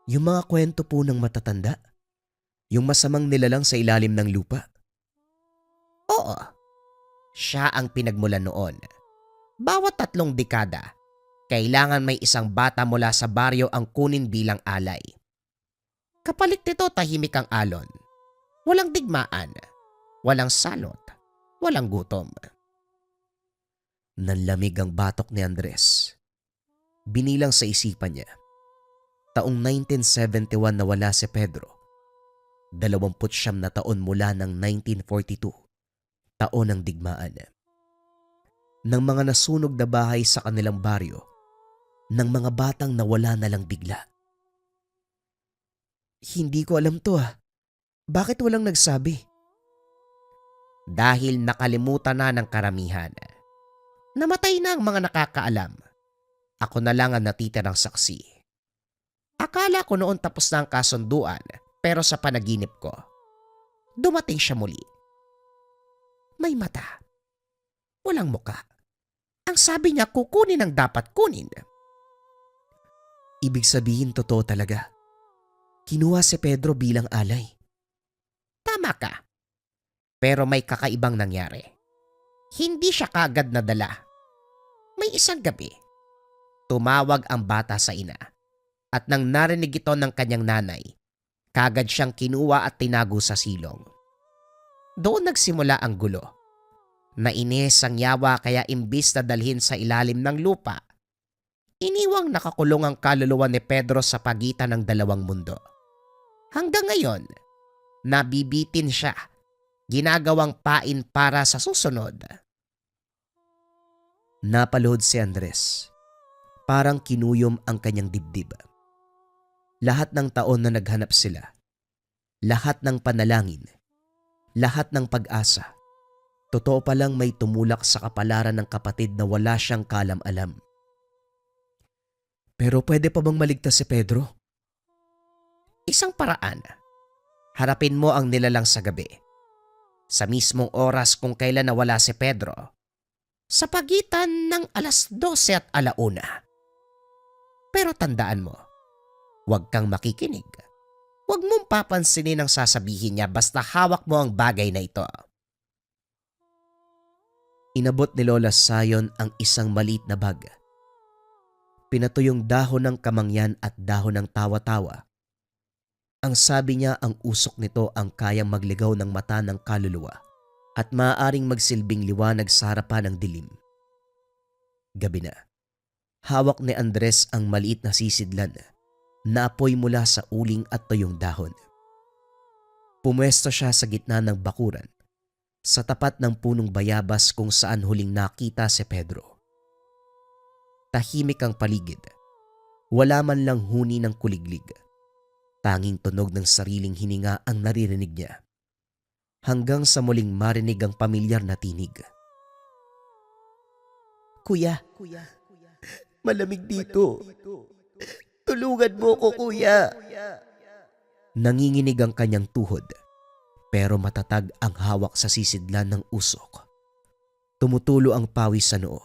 Yung mga kwento po ng matatanda? Yung masamang nilalang sa ilalim ng lupa? Oo, siya ang pinagmulan noon. Bawat 3 dekada, kailangan may isang bata mula sa baryo ang kunin bilang alay. Kapalit nito tahimik ang alon. Walang digmaan, walang salot, walang gutom. Nanlamig ang batok ni Andres. Binilang sa isipan niya. Taong 1971 nawala si Pedro. 29 na taon mula ng 1942, taon ng digmaan. Ng mga nasunog na bahay sa kanilang baryo, ng mga batang nawala na lang bigla. Hindi ko alam to ah. Bakit walang nagsabi? Dahil nakalimutan na ng karamihan. Namatay na ang mga nakakaalam. Ako na lang ang natitirang saksi. Akala ko noon tapos na ang kasunduan, pero sa panaginip ko, dumating siya muli. May mata. Walang muka. Ang sabi niya kukunin ang dapat kunin. Ibig sabihin totoo talaga. Kinuha si Pedro bilang alay. Tama ka. Pero may kakaibang nangyari. Hindi siya kagad nadala. May isang gabi, tumawag ang bata sa ina. At nang narinig ito ng kanyang nanay, kagad siyang kinuha at tinago sa silong. Doon nagsimula ang gulo. Nainis ang yawa kaya imbis na dalhin sa ilalim ng lupa, iniwang nakakulong ang kaluluwa ni Pedro sa pagitan ng dalawang mundo. Hanggang ngayon, nabibitin siya, ginagawang pain para sa susunod. Napalod si Andres. Parang kinuyom ang kanyang dibdib. Lahat ng taon na naghanap sila, lahat ng panalangin, lahat ng pag-asa, totoo palang may tumulak sa kapalaran ng kapatid na wala siyang kalam-alam. Pero pwede pa bang maligtas si Pedro? Isang paraan. Harapin mo ang nilalang sa gabi. Sa mismong oras kung kailan nawala si Pedro. Sa pagitan ng alas 12 at 1:00. Pero tandaan mo, huwag kang makikinig. Huwag mong papansinin ang sasabihin niya basta hawak mo ang bagay na ito. Inabot ni Lola Sayon ang isang maliit na bag. Pinatuyong dahon ng kamangyan at dahon ng tawa-tawa. Ang sabi niya ang usok nito ang kayang magligaw ng mata ng kaluluwa at maaaring magsilbing liwanag sa harapan ng dilim. Gabi na. Hawak ni Andres ang maliit na sisidlan na apoy mula sa uling at tuyong dahon. Pumwesto siya sa gitna ng bakuran sa tapat ng punong bayabas kung saan huling nakita si Pedro. Tahimik ang paligid. Wala man lang huni ng kuliglig. Tanging tunog ng sariling hininga ang naririnig niya. Hanggang sa muling marinig ang pamilyar na tinig. Kuya, malamig dito. Tulungan mo ko, kuya. Nanginginig ang kanyang tuhod, pero matatag ang hawak sa sisidlan ng usok. Tumutulo ang pawis sa noo.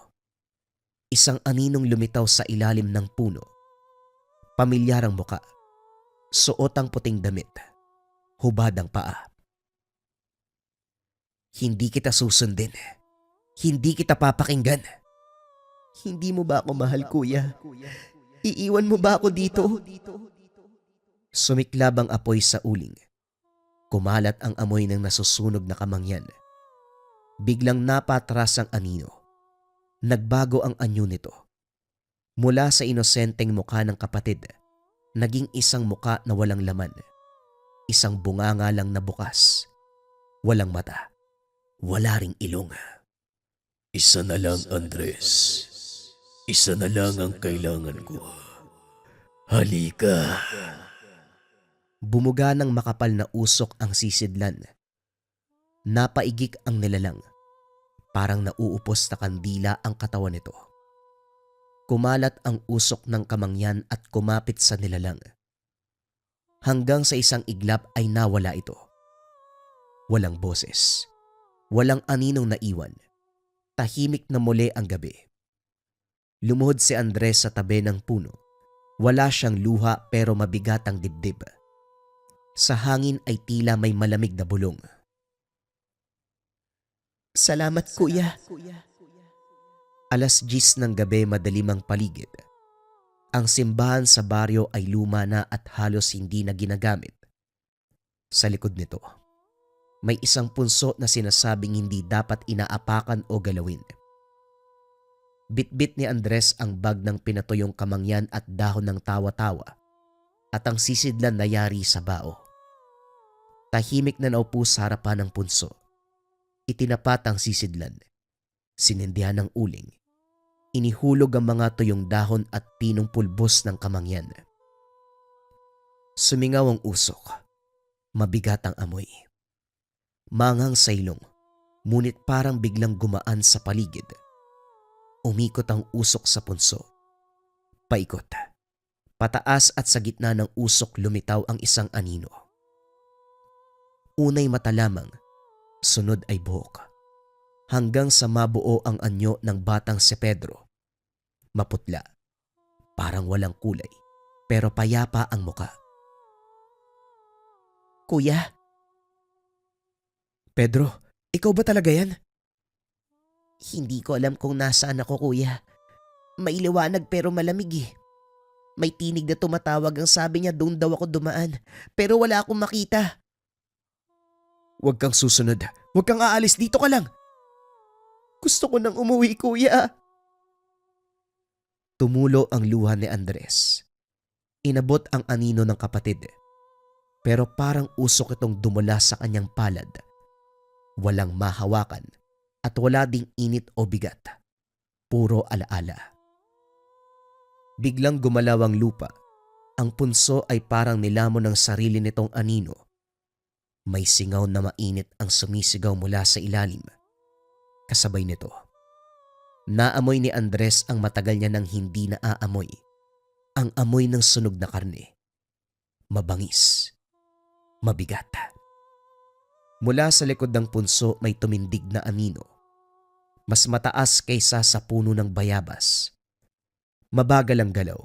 Isang aninong lumitaw sa ilalim ng puno. Pamilyar ang muka. Suot ang puting damit. Hubad ang paa. Hindi kita susundin. Hindi kita papakinggan. Hindi mo ba ako mahal, kuya? Iiwan mo ba ako dito? Sumiklab ang apoy sa uling. Kumalat ang amoy ng nasusunog na kamangyan. Biglang napatras ang anino. Nagbago ang anyo nito. Mula sa inosenteng mukha ng kapatid, naging isang muka na walang laman. Isang bunganga lang na bukas. Walang mata. Wala ring ilong. Isa na lang, Andres. Isa na lang ang kailangan ko. Halika. Bumuga ng makapal na usok ang sisidlan. Napaigik ang nilalang. Parang nauupos na kandila ang katawan nito. Kumalat ang usok ng kamangyan at kumapit sa nilalang. Hanggang sa isang iglap ay nawala ito. Walang boses. Walang aninong naiwan. Tahimik na muli ang gabi. Lumuhod si Andres sa tabi ng puno. Wala siyang luha pero mabigat ang dibdib. Sa hangin ay tila may malamig na bulong. Salamat, kuya. Alas 10 ng gabi, madilim ang paligid. Ang simbahan sa baryo ay luma na at halos hindi na ginagamit. Sa likod nito, may isang punso na sinasabing hindi dapat inaapakan o galawin. Bitbit ni Andres ang bag ng pinatuyong kamangyan at dahon ng tawa-tawa at ang sisidlan na yari sa bao. Tahimik na naupo sa harapan ng punso. Itinapat ang sisidlan. Sinindihan ng uling. Inihulog ang mga tuyong dahon at pinong pulbos ng kamangyan. Sumingaw ang usok. Mabigat ang amoy. Manghang sa ilong, ngunit parang biglang gumaan sa paligid. Umikot ang usok sa punso. Paikot. Pataas at sa gitna ng usok lumitaw ang isang anino. Unay mata lamang, sunod ay buhok. Hanggang sa mabuo ang anyo ng batang si Pedro. Maputla, parang walang kulay, pero payapa ang muka. Kuya? Pedro, ikaw ba talaga yan? Hindi ko alam kung nasaan ako, kuya. May liwanag pero malamig eh. May tinig na tumatawag, ang sabi niya doon daw ako dumaan, pero wala akong makita. Huwag kang susunod. Huwag kang aalis. Dito ka lang. Gusto ko nang umuwi, kuya. Tumulo ang luha ni Andres. Inabot ang anino ng kapatid. Pero parang usok itong dumula sa kanyang palad. Walang mahawakan at wala ding init o bigat. Puro alaala. Biglang gumalaw ang lupa. Ang punso ay parang nilamon ng sarili nitong anino. May singaw na mainit ang sumisigaw mula sa ilalim. Kasabay nito, naamoy ni Andres ang matagal niya nang hindi naaamoy. Ang amoy ng sunog na karne. Mabangis. Mabigat. Mula sa likod ng punso may tumindig na anino. Mas mataas kaysa sa puno ng bayabas. Mabagal ang galaw.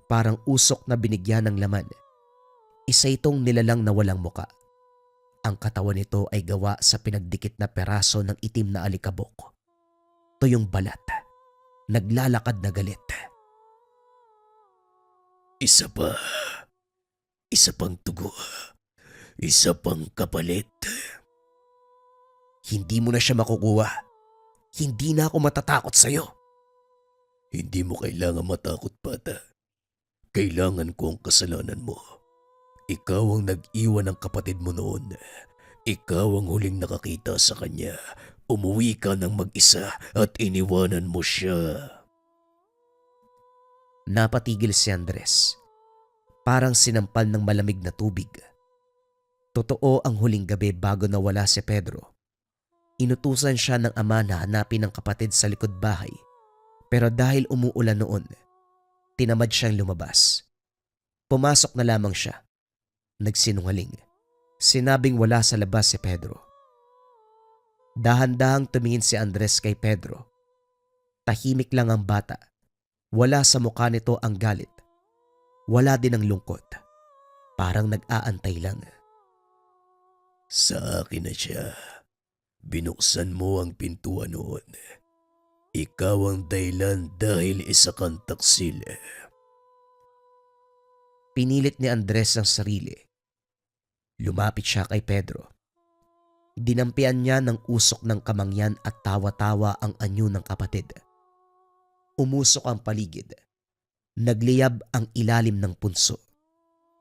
Parang usok na binigyan ng laman. Isa itong nilalang na walang muka. Ang katawan nito ay gawa sa pinagdikit na peraso ng itim na alikabok. Tuyong balat. Naglalakad na galit. Isa pa. Isa pang tugo. Isa pang kapalit. Hindi mo na siya makukuha. Hindi na ako matatakot sa'yo. Hindi mo kailangan matakot, bata. Kailangan ko ang kasalanan mo. Ikaw ang nag-iwan ng kapatid mo noon. Ikaw ang huling nakakita sa kanya. Umuwi ka ng mag-isa at iniwanan mo siya. Napatigil si Andres. Parang sinampal ng malamig na tubig. Totoo, ang huling gabi bago nawala si Pedro. Inutusan siya ng ama na hanapin ang kapatid sa likod bahay. Pero dahil umuulan noon, tinamad siyang lumabas. Pumasok na lamang siya. Nagsinungaling. Sinabing wala sa labas si Pedro. Dahan-dahang tumingin si Andres kay Pedro. Tahimik lang ang bata. Wala sa mukha nito ang galit. Wala din ang lungkot. Parang nag-aantay lang. Sa akin na siya. Binuksan mo ang pintuan noon. Ikaw ang dahilan dahil isa kang taksil. Pinilit ni Andres ang sarili. Lumapit siya kay Pedro. Dinampian niya ng usok ng kamangyan at tawa-tawa ang anyo ng kapatid. Umusok ang paligid. Nagliyab ang ilalim ng punso.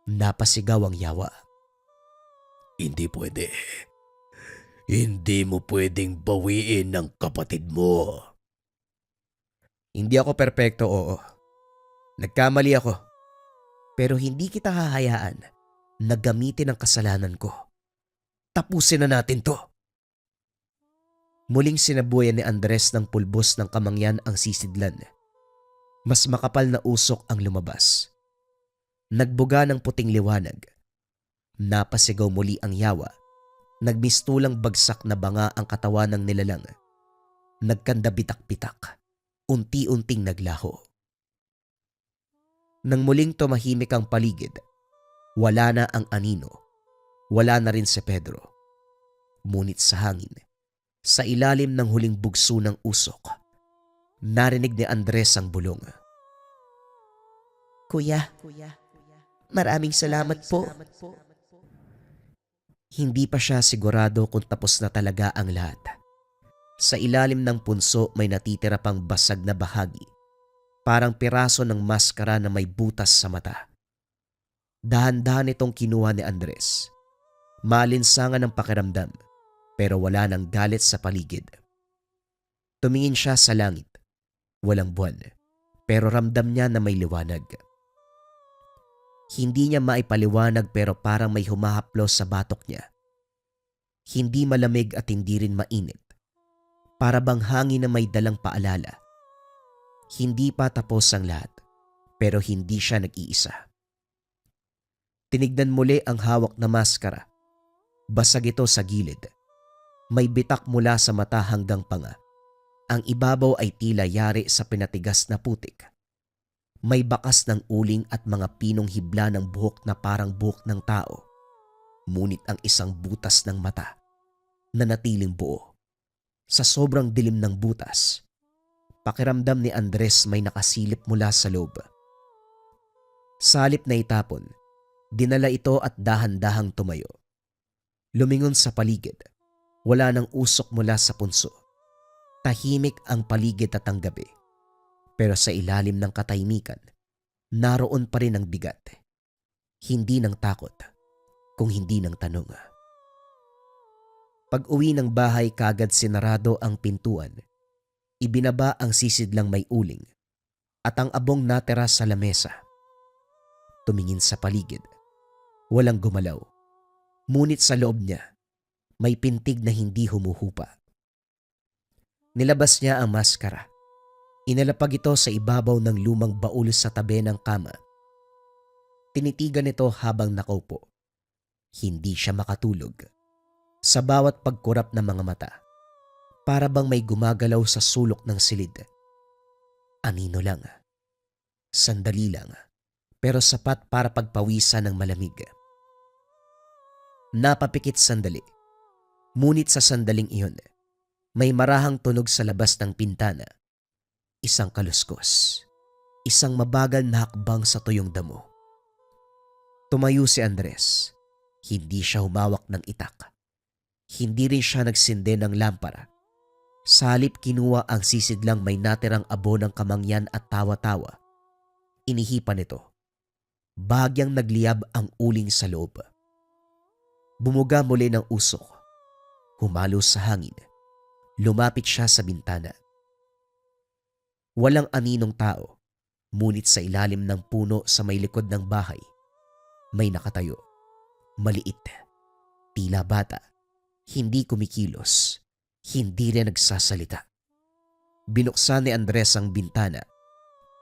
Napasigaw ang yawa. Hindi pwede. Hindi mo pwedeng bawiin ng kapatid mo. Hindi ako perpekto, oo. Nagkamali ako. Pero hindi kita hahayaan na gamitin ang kasalanan ko. Tapusin na natin to. Muling sinabuyan ni Andres ng pulbos ng kamangyan ang sisidlan. Mas makapal na usok ang lumabas. Nagbuga ng puting liwanag. Napasigaw muli ang yawa. Nagmistulang bagsak na banga ang katawan ng nilalang. Nagkanda bitak-bitak. Unti-unting naglaho. Nang muling tumahimik ang paligid, wala na ang anino. Wala na rin si Pedro. Ngunit sa hangin, sa ilalim ng huling bugso ng usok, narinig ni Andres ang bulong. Kuya, maraming salamat po. Hindi pa siya sigurado kung tapos na talaga ang lahat. Sa ilalim ng punso may natitira pang basag na bahagi. Parang piraso ng maskara na may butas sa mata. Dahan-dahan itong kinuha ni Andres. Maalinsangan ang pakiramdam pero wala nang galit sa paligid. Tumingin siya sa langit. Walang buwan pero ramdam niya na may liwanag. Hindi niya maipaliwanag pero parang may humahaplos sa batok niya. Hindi malamig at hindi rin mainit. Para bang hangin na may dalang paalala. Hindi pa tapos ang lahat pero hindi siya nag-iisa. Tinignan muli ang hawak na maskara. Basag ito sa gilid. May bitak mula sa mata hanggang panga. Ang ibabaw ay tila yari sa pinatigas na putik. May bakas ng uling at mga pinong hibla ng buhok na parang buhok ng tao. Ngunit ang isang butas ng mata na natiling buo. Sa sobrang dilim ng butas, pakiramdam ni Andres may nakasilip mula sa loob. Sa halip na itapon, dinala ito at dahan-dahang tumayo. Lumingon sa paligid. Wala nang usok mula sa punso. Tahimik ang paligid at ang gabi. Pero sa ilalim ng katahimikan, naroon pa rin ang bigat. Hindi ng takot, kung hindi ng tanong. Pag-uwi ng bahay kagad sinarado ang pintuan. Ibinaba ang sisidlang may uling at ang abong natira sa lamesa. Tumingin sa paligid. Walang gumalaw. Ngunit sa loob niya, may pintig na hindi humuhupa. Nilabas niya ang maskara. Inalapag ito sa ibabaw ng lumang baul sa tabi ng kama. Tinitigan ito habang nakaupo. Hindi siya makatulog. Sa bawat pagkurap ng mga mata, para bang may gumagalaw sa sulok ng silid. Anino lang. Sandali lang. Pero sapat para pagpawisan ng malamig. Napapikit sandali. Ngunit sa sandaling iyon, may marahang tunog sa labas ng pintana. Isang kaluskos. Isang mabagal na hakbang sa tuyong damo. Tumayo si Andres. Hindi siya humawak ng itak. Hindi rin siya nagsindi ng lampara. Sa halip kinuha ang sisidlang may natirang abo ng kamangyan at tawa-tawa. Inihipan ito. Bahagyang nagliyab ang uling sa loob. Bumuga muli ng usok. Humalo sa hangin. Lumapit siya sa bintana. Walang aninong tao, ngunit sa ilalim ng puno sa may likod ng bahay, may nakatayo. Maliit, tila bata, hindi kumikilos, hindi rin nagsasalita. Binuksan ni Andres ang bintana,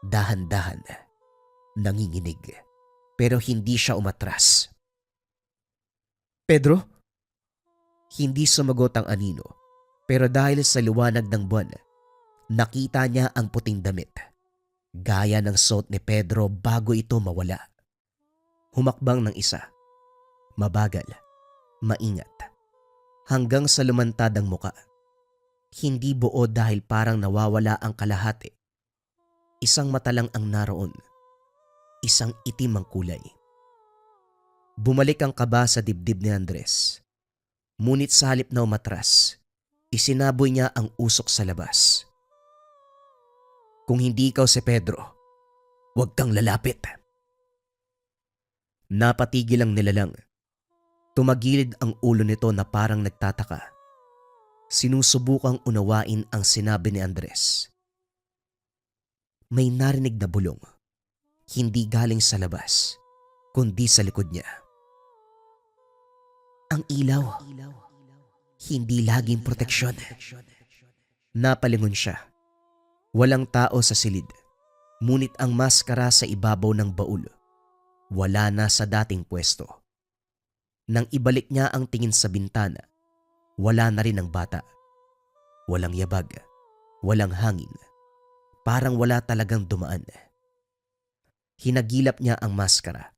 dahan-dahan, nanginginig, pero hindi siya umatras. Pedro? Hindi sumagot ang anino, pero dahil sa liwanag ng buwan, nakita niya ang puting damit. Gaya ng suot ni Pedro bago ito mawala. Humakbang ng isa. Mabagal, maingat, hanggang sa lumantad ang muka. Hindi buo dahil parang nawawala ang kalahati. Isang mata lang ang naroon. Isang itim ang kulay. Bumalik ang kaba sa dibdib ni Andres. Ngunit sa halip na umatras, isinaboy niya ang usok sa labas. Kung hindi ikaw si Pedro, huwag kang lalapit. Napatigil ang nilalang. Tumagilid ang ulo nito na parang nagtataka. Sinusubukang unawain ang sinabi ni Andres. May narinig na bulong. Hindi galing sa labas, kundi sa likod niya. Ang ilaw. Hindi laging proteksyon. Napalingon siya. Walang tao sa silid. Ngunit ang maskara sa ibabaw ng baul, wala na sa dating pwesto. Nang ibalik niya ang tingin sa bintana, wala na rin ang bata. Walang yabag, walang hangin. Parang wala talagang dumaan. Hinagilap niya ang maskara.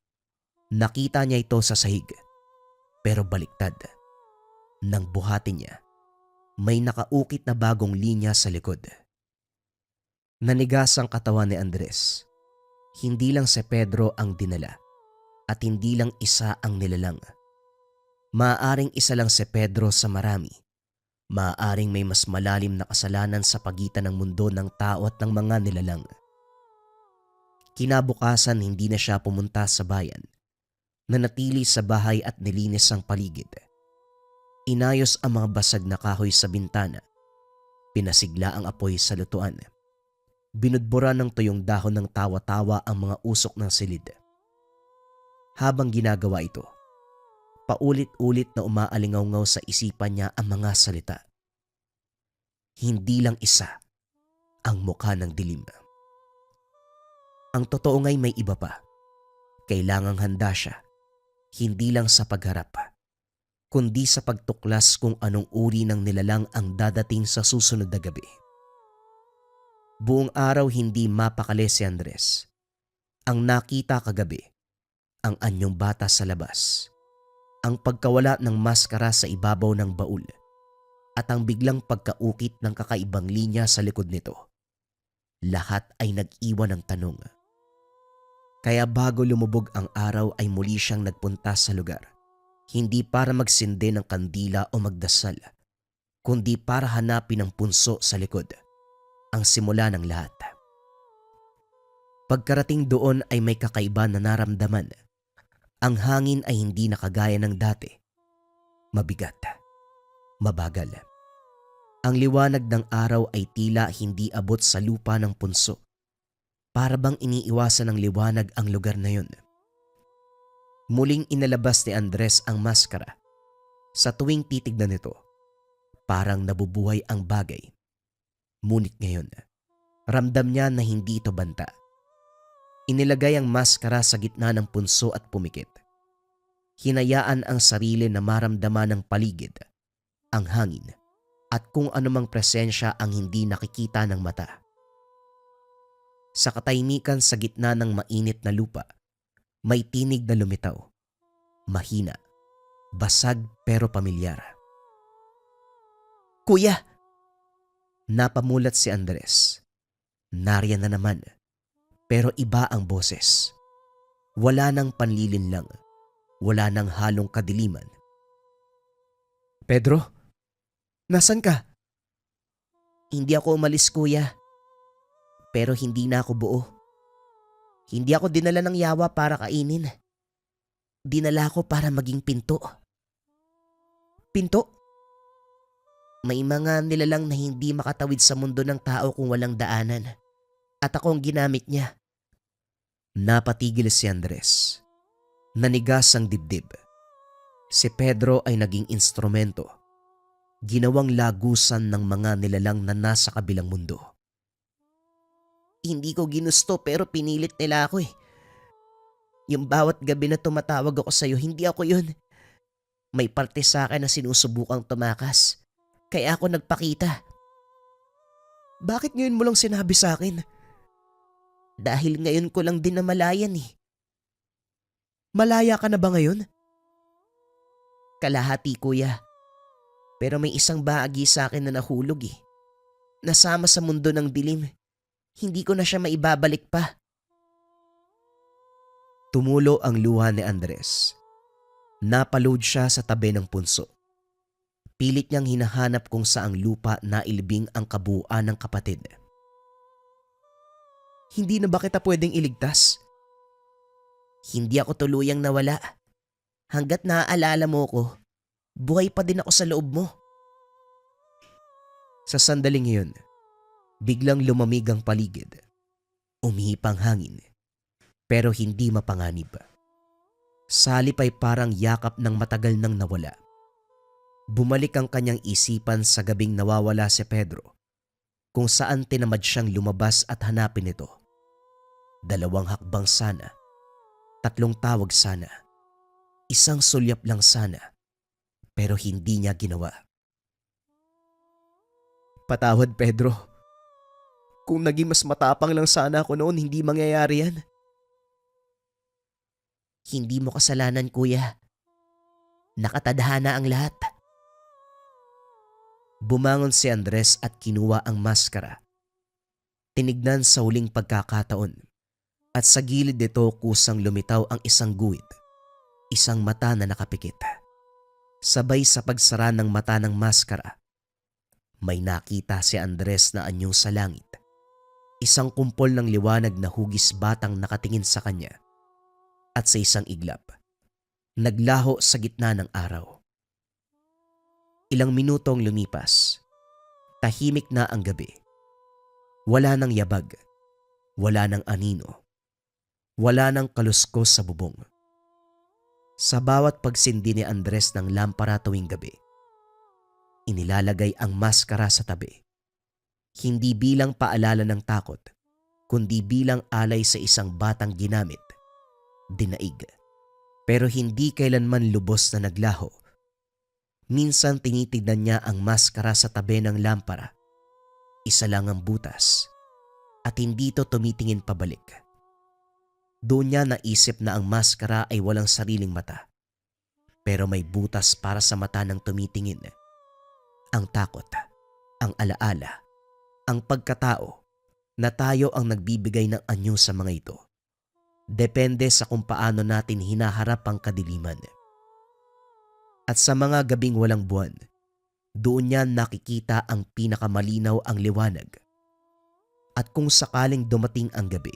Nakita niya ito sa sahig. Pero baliktad. Nang buhatin niya, may nakaukit na bagong linya sa likod. Nanigas ang katawan ni Andres. Hindi lang si Pedro ang dinala at hindi lang isa ang nilalang. Maaaring isa lang si Pedro sa marami. Maaaring may mas malalim na kasalanan sa pagitan ng mundo ng tao at ng mga nilalang. Kinabukasan hindi na siya pumunta sa bayan Nanatili sa bahay at nilinis ang paligid. Inayos ang mga basag na kahoy sa bintana. Pinasigla ang apoy sa lutuan. Binudbura ng tuyong dahon ng tawa-tawa ang mga usok ng silid. Habang ginagawa ito, paulit-ulit na umaalingaw-ngaw sa isipan niya ang mga salita. Hindi lang isa ang mukha ng dilim. Ang totoo nga'y may iba pa. Kailangang handa siya, hindi lang sa pagharap, kundi sa pagtuklas kung anong uri ng nilalang ang dadating sa susunod na gabi. Buong araw hindi mapakali si Andres. Ang nakita kagabi, ang anyong bata sa labas, ang pagkawala ng maskara sa ibabaw ng baul, at ang biglang pagkaukit ng kakaibang linya sa likod nito. Lahat ay nag-iwan ng tanong. Kaya bago lumubog ang araw ay muli siyang nagpunta sa lugar. Hindi para magsindi ng kandila o magdasal, kundi para hanapin ang punso sa likod, ang simula ng lahat. Pagkarating doon ay may kakaiba na naramdaman. Ang hangin ay hindi nakagaya ng dati. Mabigat, mabagal. Ang liwanag ng araw ay tila hindi abot sa lupa ng punso. Para bang iniiwasan ng liwanag ang lugar na yun. Muling inalabas ni Andres ang maskara. Sa tuwing titignan nito, parang nabubuhay ang bagay. Ngunit ngayon, ramdam niya na hindi ito banta. Inilagay ang maskara sa gitna ng punso at pumikit. Hinayaan ang sarili na maramdaman ng paligid, ang hangin, at kung anumang presensya ang hindi nakikita ng mata. Sa katahimikan sa gitna ng mainit na lupa, may tinig na lumitaw. Mahina, basag pero pamilyar. "Kuya!" Napamulat si Andres. Nariyan na naman, pero iba ang boses. Wala nang panlilinlang, wala nang halong kadiliman. Pedro, nasan ka? "Hindi ako umalis, kuya. Pero hindi na ako buo. Hindi ako dinala ng yawa para kainin. Dinala ko para maging pinto." "Pinto?" "May mga nilalang na hindi makatawid sa mundo ng tao kung walang daanan. At ako ang ginamit niya." Napatigil si Andres. Nanigas ang dibdib. Si Pedro ay naging instrumento. Ginawang lagusan ng mga nilalang na nasa kabilang mundo. "Hindi ko ginusto pero pinilit nila ako eh. Yung bawat gabi na tumatawag ako sa'yo, hindi ako yun. May parte sa akin na sinusubukang tumakas. Kaya ako nagpakita." Bakit ngayon mo lang sinabi sa akin? "Dahil ngayon ko lang din namalayan eh." Malaya ka na ba ngayon? "Kalahati, kuya. Pero may isang bahagi sa akin na nahulog eh. Nasama sa mundo ng dilim. Hindi ko na siya maibabalik pa." Tumulo ang luha ni Andres. Napaload siya sa tabi ng punso. Pilit niyang hinahanap kung saang lupa nailibing ang kabuuan ng kapatid. Hindi na ba kita pwedeng iligtas? "Hindi ako tuluyang nawala. Hanggat naaalala mo ko, buhay pa din ako sa loob mo." Sa sandaling iyon, biglang lumamig ang paligid. Umihip ang hangin, pero hindi mapanganib. Salip ay parang yakap ng matagal nang nawala. Bumalik ang kanyang isipan sa gabing nawawala si Pedro, kung saan tinamad siyang lumabas at hanapin ito. 2 hakbang sana, 3 tawag sana, 1 sulyap lang sana, pero hindi niya ginawa. Patawad, Pedro. Kung naging mas matapang lang sana ako noon, hindi mangyayari yan. "Hindi mo kasalanan, kuya. Nakatadhana ang lahat." Bumangon si Andres at kinuha ang maskara. Tinignan sa huling pagkakataon at sa gilid nito kusang lumitaw ang isang guhit, isang mata na nakapikit. Sabay sa pagsara ng mata ng maskara, may nakita si Andres na anyo sa langit. Isang kumpol ng liwanag na hugis batang nakatingin sa kanya. At sa isang iglap, naglaho sa gitna ng araw. Ilang minutong lumipas, tahimik na ang gabi. Wala nang yabag, wala nang anino, wala nang kaluskos sa bubong. Sa bawat pagsindi ni Andres ng lampara tuwing gabi, inilalagay ang maskara sa tabi. Hindi bilang paalala ng takot, kundi bilang alay sa isang batang ginamit, dinaig. Pero hindi kailanman lubos na naglaho. Minsan tinitignan niya ang maskara sa tabi ng lampara. Isa lang ang butas at hindi ito tumitingin pabalik. Doon niya naisip na ang maskara ay walang sariling mata. Pero may butas para sa mata ng tumitingin. Ang takot, ang alaala, ang pagkatao na tayo ang nagbibigay ng anyo sa mga ito. Depende sa kung paano natin hinaharap ang kadiliman. At sa mga gabing walang buwan, doon niya nakikita ang pinakamalinaw ang liwanag. At kung sakaling dumating ang gabi,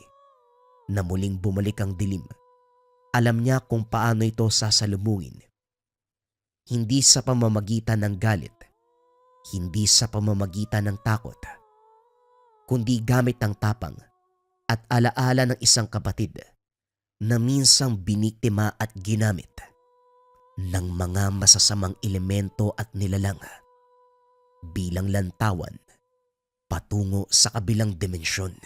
na muling bumalik ang dilim, alam niya kung paano ito sasalubungin. Hindi sa pamamagitan ng galit, hindi sa pamamagitan ng takot, kundi gamit ang tapang at alaala ng isang kapatid na minsang biniktima at ginamit ng mga masasamang elemento at nilalang bilang lantawan patungo sa kabilang dimensyon.